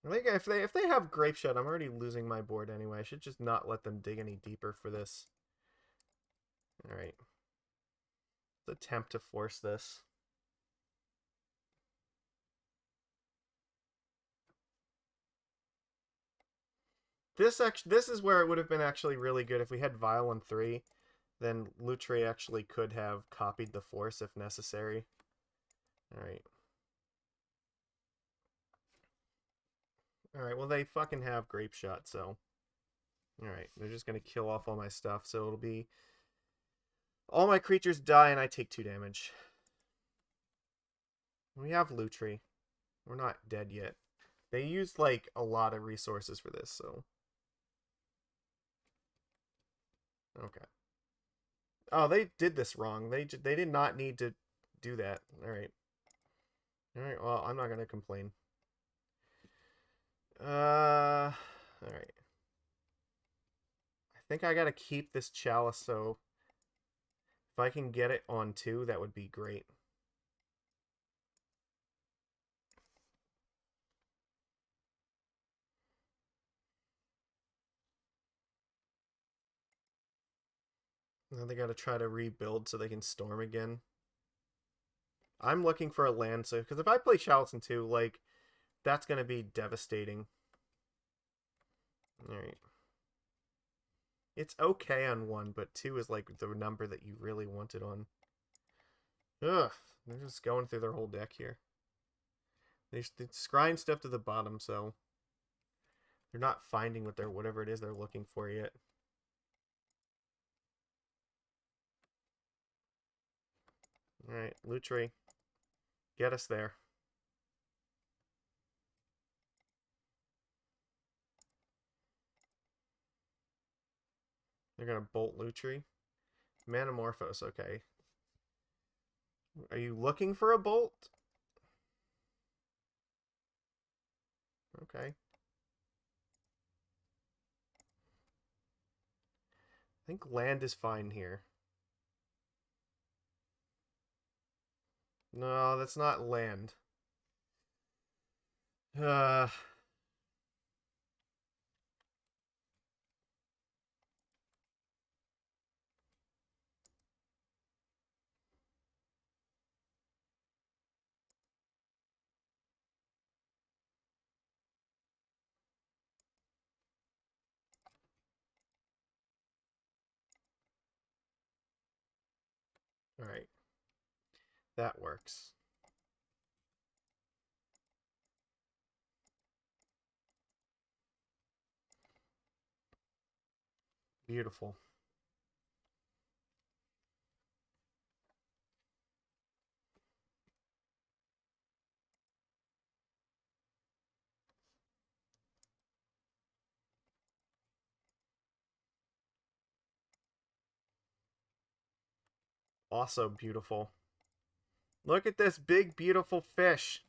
I think if they have grape shot, I'm already losing my board anyway. I should just not let them dig any deeper for this. Alright. Let's attempt to force this. This is where it would have been actually really good if we had Vial on 3. Then Lutri actually could have copied the Force if necessary. Alright. Alright, well they fucking have grape shot, so. Alright, they're just gonna kill off all my stuff, so it'll be all my creatures die and I take 2 damage. We have Lutri. We're not dead yet. They used like a lot of resources for this, so. Okay. Oh, they did this wrong. They did not need to do that. Alright. Alright, well, I'm not gonna complain. Alright. I think I gotta keep this chalice, so if I can get it on 2, that would be great. Now they gotta try to rebuild so they can storm again. I'm looking for a land, so because if I play chalice in 2, like, that's gonna be devastating. Alright. It's okay on 1, but 2 is like the number that you really want it on. Ugh. They're just going through their whole deck here. They're scrying stuff to the bottom, so they're not finding what they're whatever it is they're looking for yet. Alright, Lutri. Get us there. They're gonna bolt Lutri. Manamorphose, okay. Are you looking for a bolt? Okay. I think land is fine here. No, that's not land. Uh... Alright. That works. Beautiful. Also beautiful. Look at this big, beautiful fish.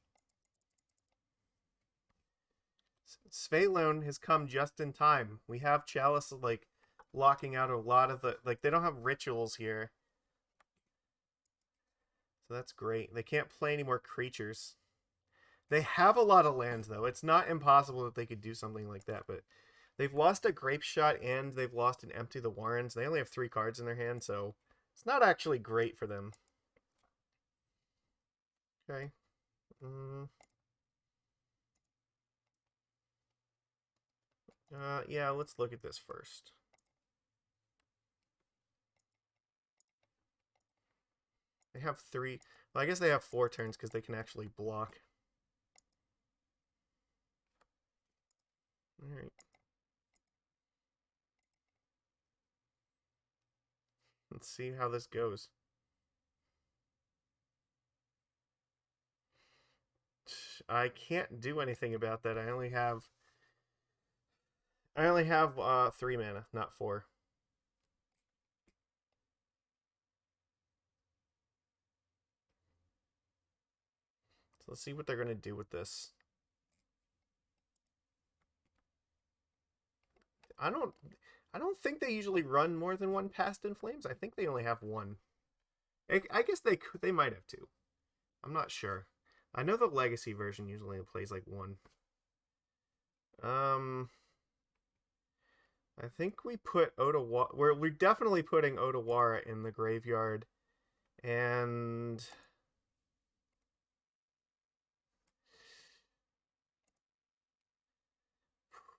Svyelun has come just in time. We have Chalice, like, locking out a lot of the... Like, they don't have rituals here. So that's great. They can't play any more creatures. They have a lot of lands, though. It's not impossible that they could do something like that, but... They've lost a Grape Shot and they've lost an Empty the Warrens. They only have 3 cards in their hand, so... It's not actually great for them. Okay. Yeah, let's look at this first. They have 3... Well, I guess they have 4 turns because they can actually block. Alright. Let's see how this goes. I can't do anything about that. I only have 3 mana, not 4. So let's see what they're gonna do with this. I don't think they usually run more than 1 Past in Flames. I think they only have 1. I guess they might have 2. I'm not sure. I know the Legacy version usually plays like 1. I think we put Otawara... We're definitely putting Otawara in the graveyard. And...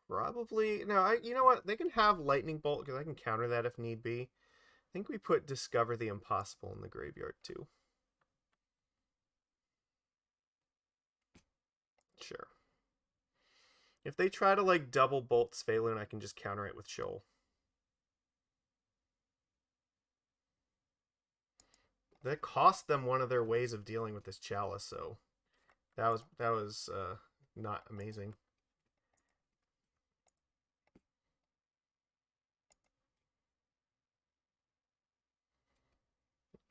Probably... No, you know what? They can have Lightning Bolt, because I can counter that if need be. I think we put Discover the Impossible in the graveyard, too. Sure. If they try to, like, double Bolt Svyelun, I can just counter it with Shoal. That cost them one of their ways of dealing with this Chalice, so that was not amazing.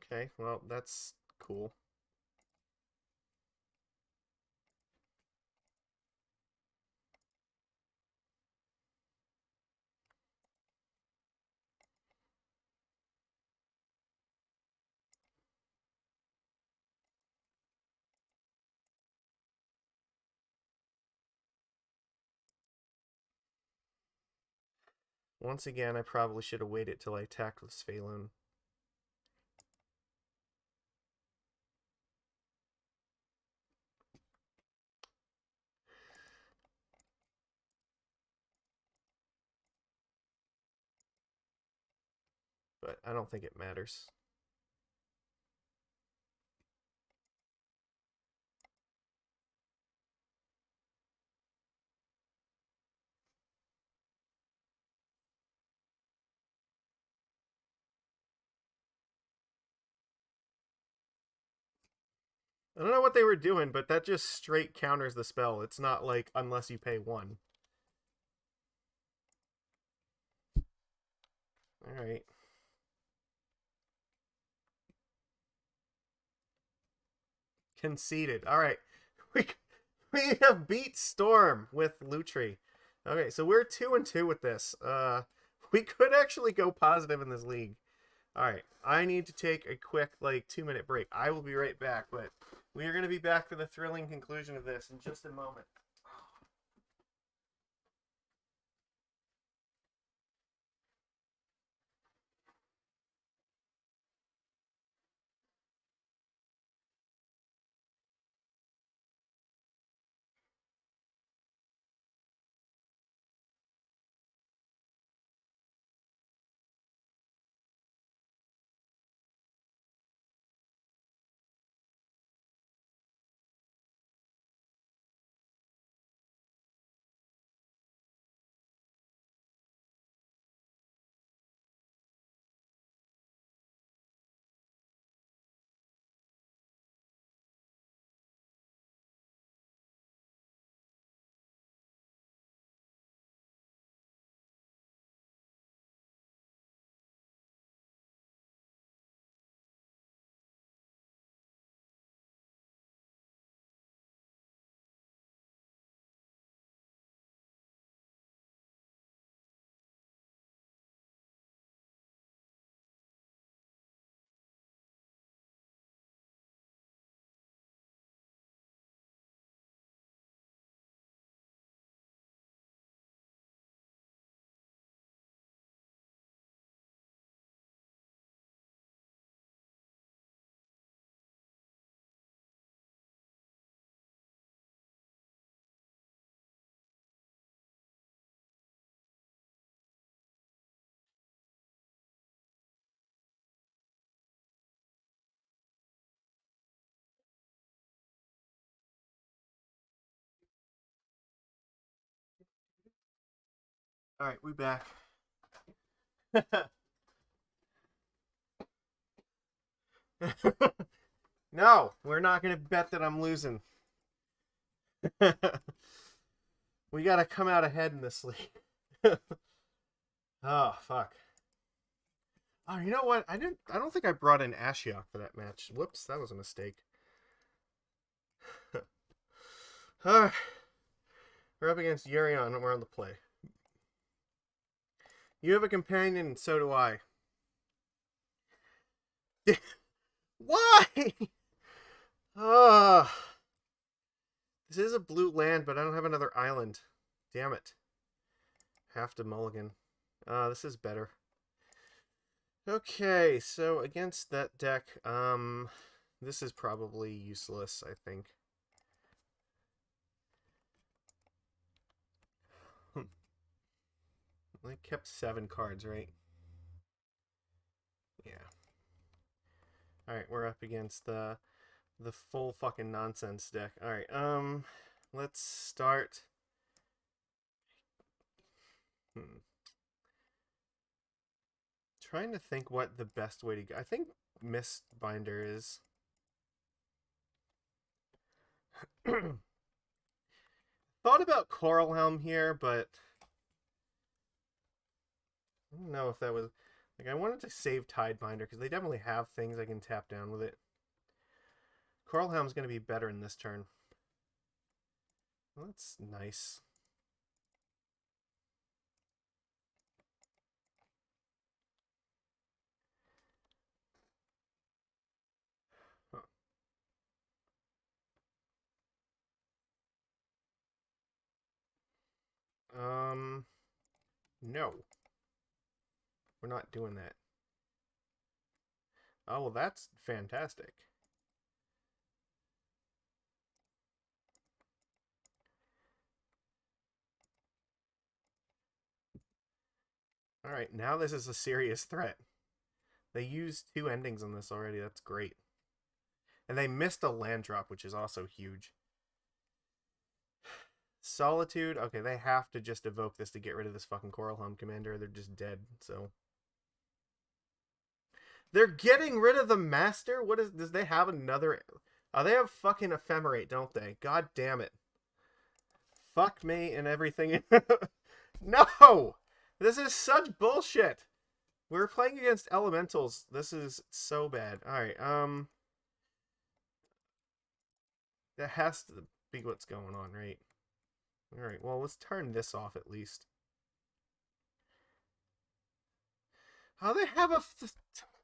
Okay, well, that's cool. Once again, I probably should have waited till I attacked with Svyelun. But I don't think it matters. I don't know what they were doing, but that just straight counters the spell. It's not like unless you pay 1. Alright. Conceded. Alright. We have beat Storm with Lutri. Okay, so we're 2-2 with this. We could actually go positive in this league. Alright, I need to take a quick, like, 2-minute break. I will be right back, but we are going to be back for the thrilling conclusion of this in just a moment. Alright, we back. No, we're not going to bet that I'm losing. We got to come out ahead in this league. Oh, fuck. Oh, you know what? I don't think I brought in Ashiok for that match. Whoops, that was a mistake. We're up against Yurion and we're on the play. You have a companion, and so do I. Why? This is a blue land, but I don't have another island. Damn it. Have to mulligan. This is better. Okay, so against that deck, this is probably useless, I think. I kept 7 cards, right? Yeah. Alright, we're up against the full fucking nonsense deck. Alright, let's start. Trying to think what the best way to go. I think Mistbinder is. Thought about Coralhelm here, but I don't know if that was... Like, I wanted to save Tidebinder, because they definitely have things I can tap down with it. Coralhelm's going to be better in this turn. Well, that's nice. No. We're not doing that. Oh, well, that's fantastic. Alright, now this is a serious threat. They used 2 endings on this already. That's great. And they missed a land drop, which is also huge. Solitude. Okay, they have to just evoke this to get rid of this fucking Coralhelm Commander. They're just dead, so... They're getting rid of the Master? What is... Does they have another... Oh, they have fucking Ephemerate, don't they? God damn it. Fuck me and everything. No! This is such bullshit! We're playing against elementals. This is so bad. Alright, that has to be what's going on, right? Alright, well, let's turn this off at least. How they have a...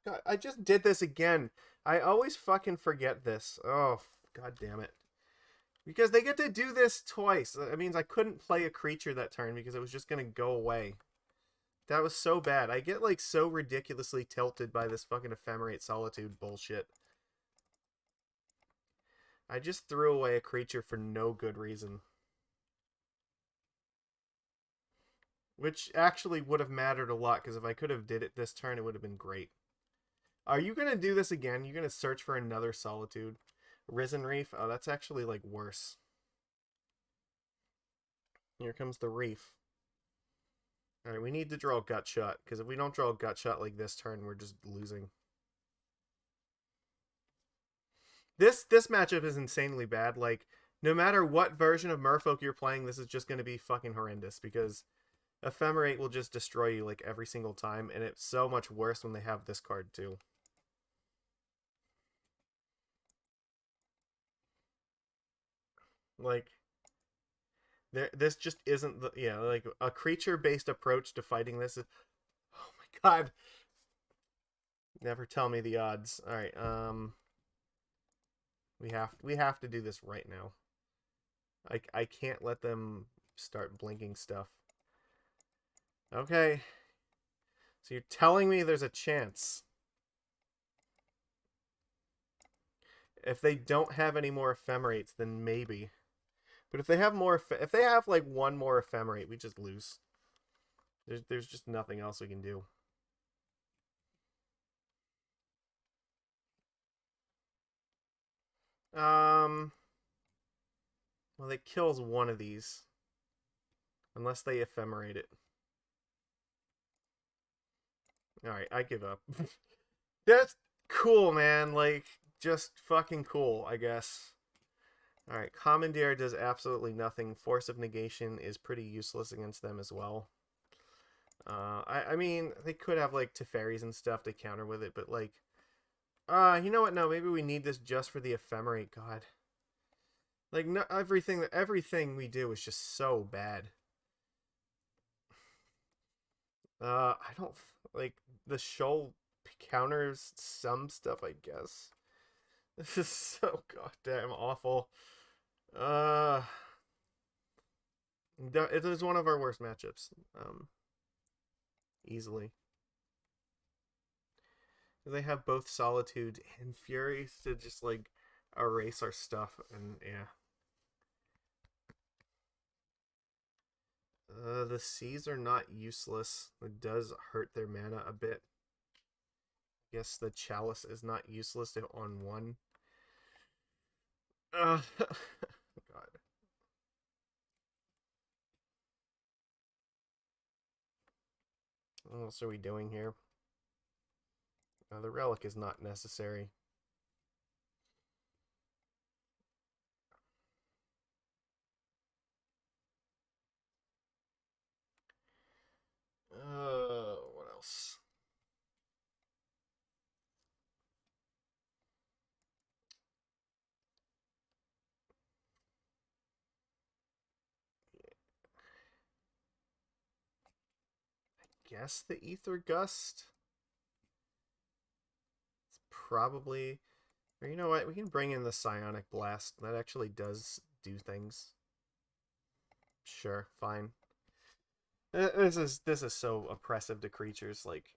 God, I just did this again. I always fucking forget this. Oh, god damn it. Because they get to do this twice. That means I couldn't play a creature that turn because it was just going to go away. That was so bad. I get, like, so ridiculously tilted by this fucking Ephemerate Solitude bullshit. I just threw away a creature for no good reason. Which actually would have mattered a lot, because if I could have did it this turn, it would have been great. Are you going to do this again? You're going to search for another Solitude? Risen Reef? Oh, that's actually, like, worse. Here comes the Reef. Alright, we need to draw a Gut Shot, because if we don't draw a Gut Shot like this turn, we're just losing. This matchup is insanely bad. Like, no matter what version of Merfolk you're playing, this is just going to be fucking horrendous, because Ephemerate will just destroy you, like, every single time, and it's so much worse when they have this card, too. Like, this just isn't the... Yeah, like, a creature-based approach to fighting this is... Oh my god. Never tell me the odds. Alright, we have to do this right now. I can't let them start blinking stuff. Okay. So you're telling me there's a chance. If they don't have any more Ephemerates, then maybe. But if they have more, if they have like one more Ephemerate, we just lose. There's just nothing else we can do. Well, it kills one of these. Unless they Ephemerate it. Alright, I give up. That's cool, man. Like, just fucking cool, I guess. Alright, Commandeer does absolutely nothing. Force of Negation is pretty useless against them as well. I mean, they could have, like, Teferis and stuff to counter with it, but, like... you know what? No, maybe we need this just for the Ephemerate. God. Like, no, everything we do is just so bad. I don't... Like, the shoal counters some stuff, I guess. This is so goddamn awful. It is one of our worst matchups. Easily. They have both Solitude and Fury to just, like, erase our stuff, and yeah. The seas are not useless. It does hurt their mana a bit. Guess the Chalice is not useless on one. God. What else are we doing here? The Relic is not necessary. What else? I guess the Aether Gust. It's probably... Or you know what? We can bring in the Psionic Blast. That actually does do things. Sure, fine. This is so oppressive to creatures. Like,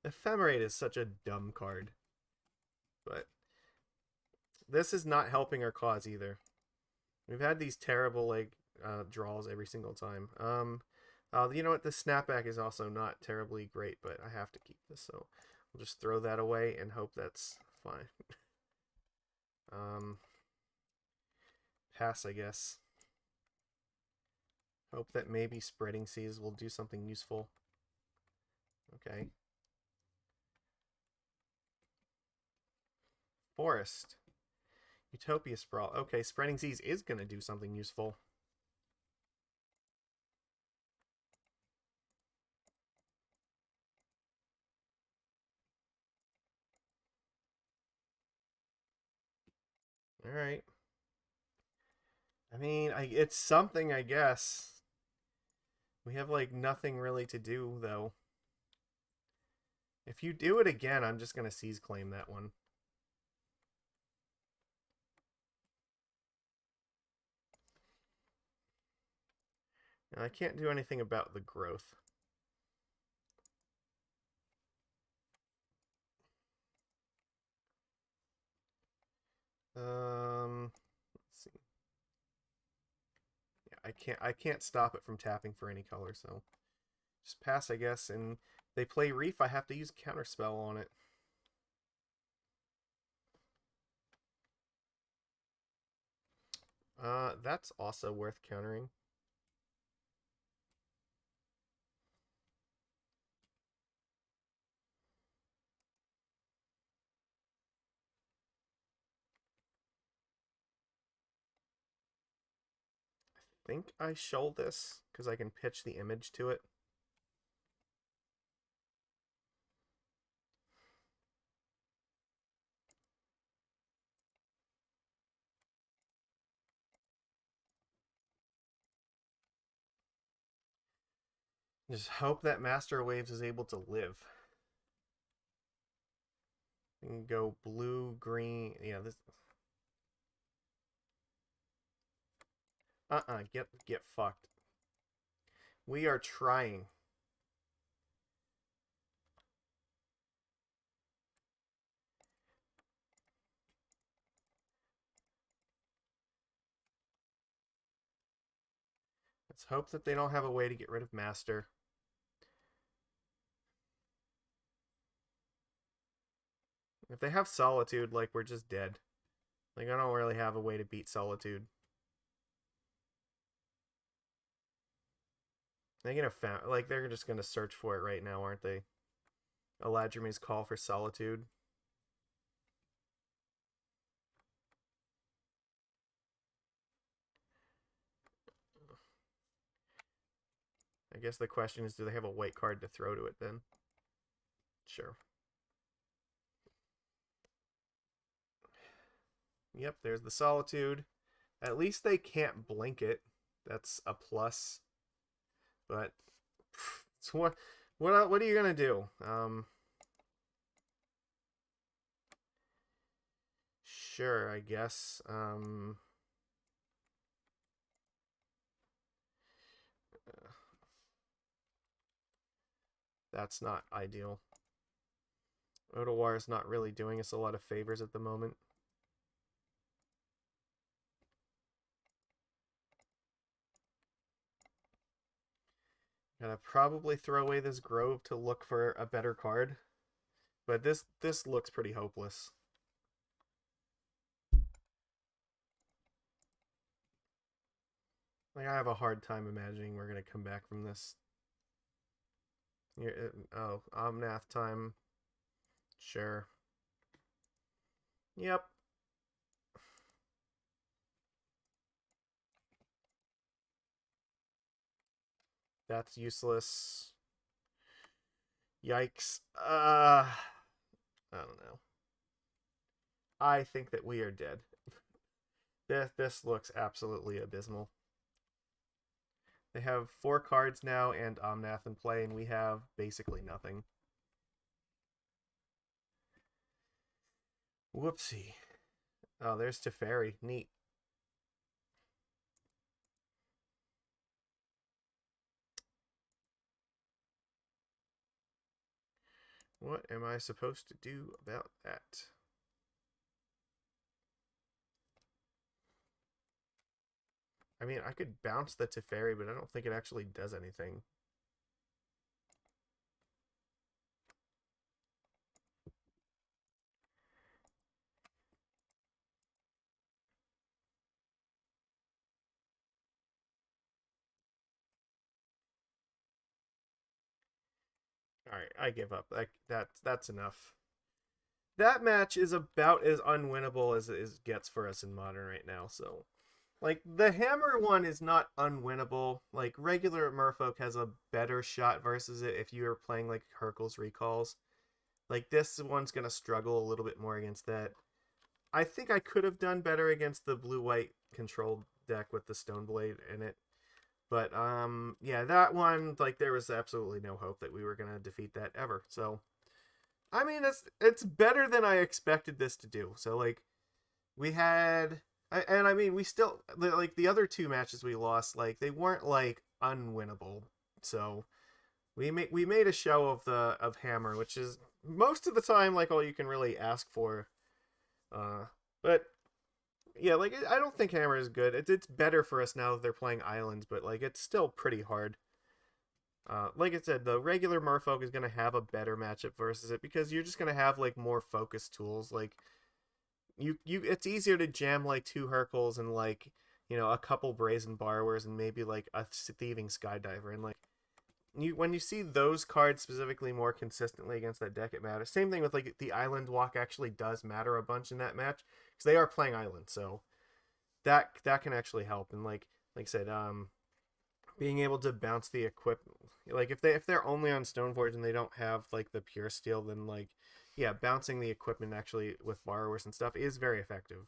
Ephemerate is such a dumb card, but this is not helping our cause either. We've had these terrible like draws every single time. You know what? The snapback is also not terribly great, but I have to keep this, so we'll just throw that away and hope that's fine. Pass, I guess. Hope that maybe Spreading Seas will do something useful. Okay. Forest. Utopia Sprawl. Okay, Spreading Seas is going to do something useful. Alright. I mean, it's something, I guess. We have, like, nothing really to do, though. If you do it again, I'm just going to seize claim that one. Now, I can't do anything about the growth. Let's see. Yeah, I can't stop it from tapping for any color, so just pass, I guess. And they play Reef, I have to use Counterspell on it. That's also worth countering. I think I shoal this because I can pitch the image to it. Just hope that Master Waves is able to live. We can go blue, green. Yeah, this. Get fucked. We are trying. Let's hope that they don't have a way to get rid of Master. If they have Solitude, like, we're just dead. Like, I don't really have a way to beat Solitude. They're gonna like they're just gonna search for it right now, aren't they? Eladrime's Call for Solitude. I guess the question is, do they have a white card to throw to it then? Sure. Yep, there's the Solitude. At least they can't blink it. That's a plus. But so what are you gonna do? Sure, I guess. That's not ideal. Otawar is not really doing us a lot of favors at the moment. Gonna probably throw away this Grove to look for a better card. But this looks pretty hopeless. Like, I have a hard time imagining we're gonna come back from this. Oh, Omnath time. Sure. Yep. That's useless. Yikes. I don't know. I think that we are dead. This looks absolutely abysmal. They have 4 cards now and Omnath in play, and we have basically nothing. Whoopsie. Oh, there's Teferi. Neat. What am I supposed to do about that? I mean, I could bounce the Teferi, but I don't think it actually does anything. Alright, I give up. Like that's enough. That match is about as unwinnable as it gets for us in Modern right now, so... Like, the Hammer one is not unwinnable. Like, regular Merfolk has a better shot versus it if you are playing, like, Hurkyl's Recalls. Like, this one's gonna struggle a little bit more against that. I think I could have done better against the blue-white controlled deck with the Stoneblade in it. But, yeah, that one, like, there was absolutely no hope that we were gonna defeat that ever. So, I mean, it's better than I expected this to do. So, like, we had... And I mean, we still, like, the other 2 matches we lost, like, they weren't, like, unwinnable. So we made a show of Hammer, which is most of the time like all you can really ask for. But yeah, like, I don't think Hammer is good. It's better for us now that they're playing Islands, but like it's still pretty hard. Like I said, the regular Merfolk is gonna have a better matchup versus it because you're just gonna have like more focused tools. Like it's easier to jam like 2 Hurkyls and like, you know, a couple Brazen Borrowers and maybe like a Thieving Skydiver, and like when you see those cards specifically more consistently against that deck, it matters. Same thing with like the Island Walk actually does matter a bunch in that match because they are playing Island, so that can actually help. And like I said, being able to bounce the equipment, like if they're only on Stoneforge and they don't have like the pure steel, then like, yeah, bouncing the equipment actually with borrowers and stuff is very effective.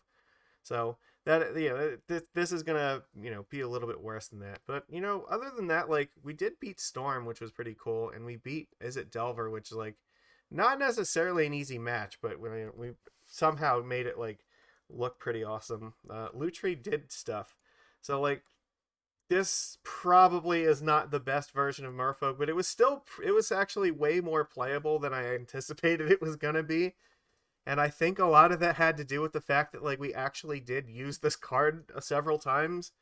So that, yeah, this is gonna, you know, be a little bit worse than that. But you know, other than that, like we did beat Storm, which was pretty cool, and we beat Izzet Delver, which is like not necessarily an easy match, but we somehow made it like look pretty awesome. Lutri did stuff, so like this probably is not the best version of Merfolk, but it was actually way more playable than I anticipated it was gonna be. And I think a lot of that had to do with the fact that like we actually did use this card several times.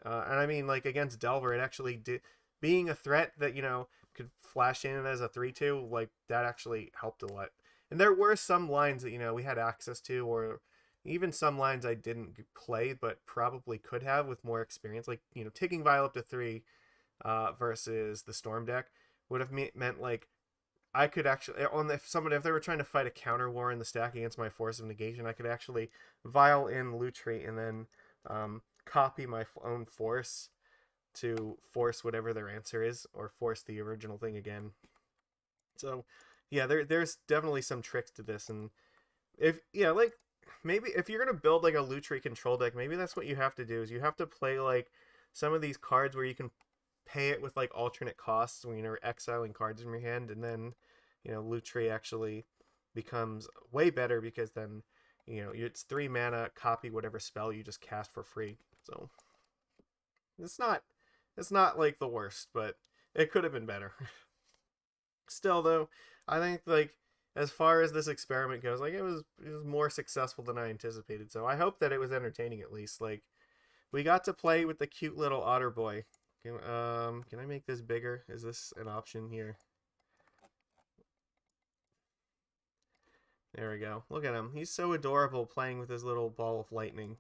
And I mean, like against Delver, it actually did, being a threat that, you know, could flash in as a 3/2, like that actually helped a lot. And there were some lines that, you know, we had access to, or even some lines I didn't play but probably could have with more experience, like, you know, taking Vial up to 3 versus the Storm deck would have meant like I could actually if they were trying to fight a counter war in the stack against my Force of Negation, I could actually vial in Lutri and then copy my own force to force whatever their answer is, or force the original thing again. So yeah, there's definitely some tricks to this, and like maybe if you're gonna build like a Lutri control deck, maybe that's what you have to do, is you have to play like some of these cards where you can pay it with like alternate costs when you're exiling cards from your hand, and then Lutri actually becomes way better because then it's 3 mana, copy whatever spell you just cast for free. So it's not like the worst, but it could have been better. Still though, I think like as far as this experiment goes, like it was more successful than I anticipated. So I hope that it was entertaining at least. Like we got to play with the cute little otter boy. Can I make this bigger? Is this an option here? There we go. Look at him. He's so adorable playing with his little ball of lightning.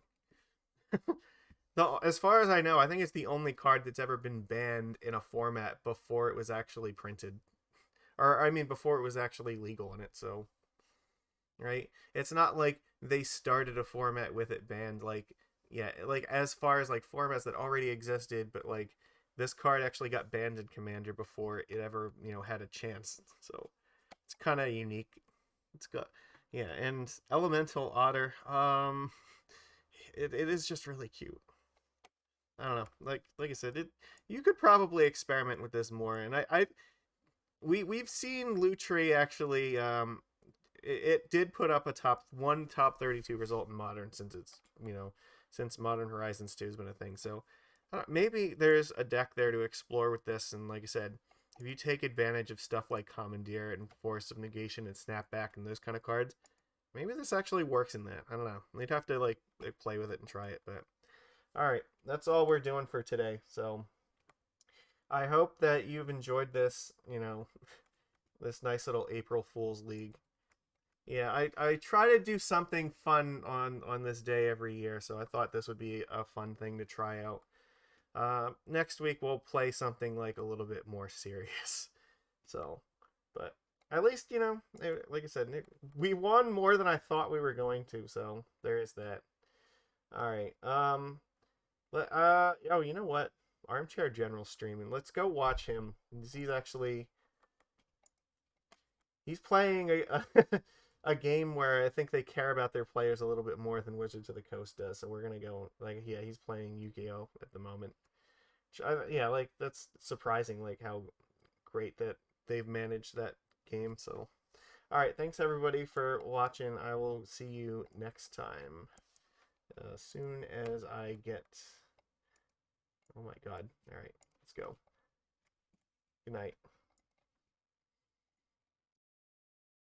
No, as far as I know, I think it's the only card that's ever been banned in a format before it was actually printed. Or, I mean, before it was actually legal in it, so... Right? It's not like they started a format with it banned, like... Yeah, like, as far as, like, formats that already existed, but, like, this card actually got banned in Commander before it ever, had a chance. So, it's kind of unique. It's got... Yeah, and Elemental Otter, it is just really cute. I don't know. Like I said, you could probably experiment with this more, and we've seen Lutri actually. It did put up a top 32 result in Modern since Modern Horizons 2 has been a thing. So maybe there's a deck there to explore with this, and like I said, if you take advantage of stuff like Commandeer and Force of Negation and Snapback and those kind of cards, maybe this actually works in that. I don't know. They'd have to like play with it and try it, but. Alright, that's all we're doing for today. So, I hope that you've enjoyed this, this nice little April Fool's League. Yeah, I try to do something fun on this day every year, so I thought this would be a fun thing to try out. Next week we'll play something like a little bit more serious. So, but at least, like I said, we won more than I thought we were going to, so there is that. Alright, oh, you know what? Armchair General streaming. Let's go watch him. He's playing a game where I think they care about their players a little bit more than Wizards of the Coast does. So we're gonna go he's playing Yu-Gi-Oh at the moment. Like that's surprising, like how great that they've managed that game. So, all right, thanks everybody for watching. I will see you next time. Soon as I get... Oh my god. Alright, let's go. Good night.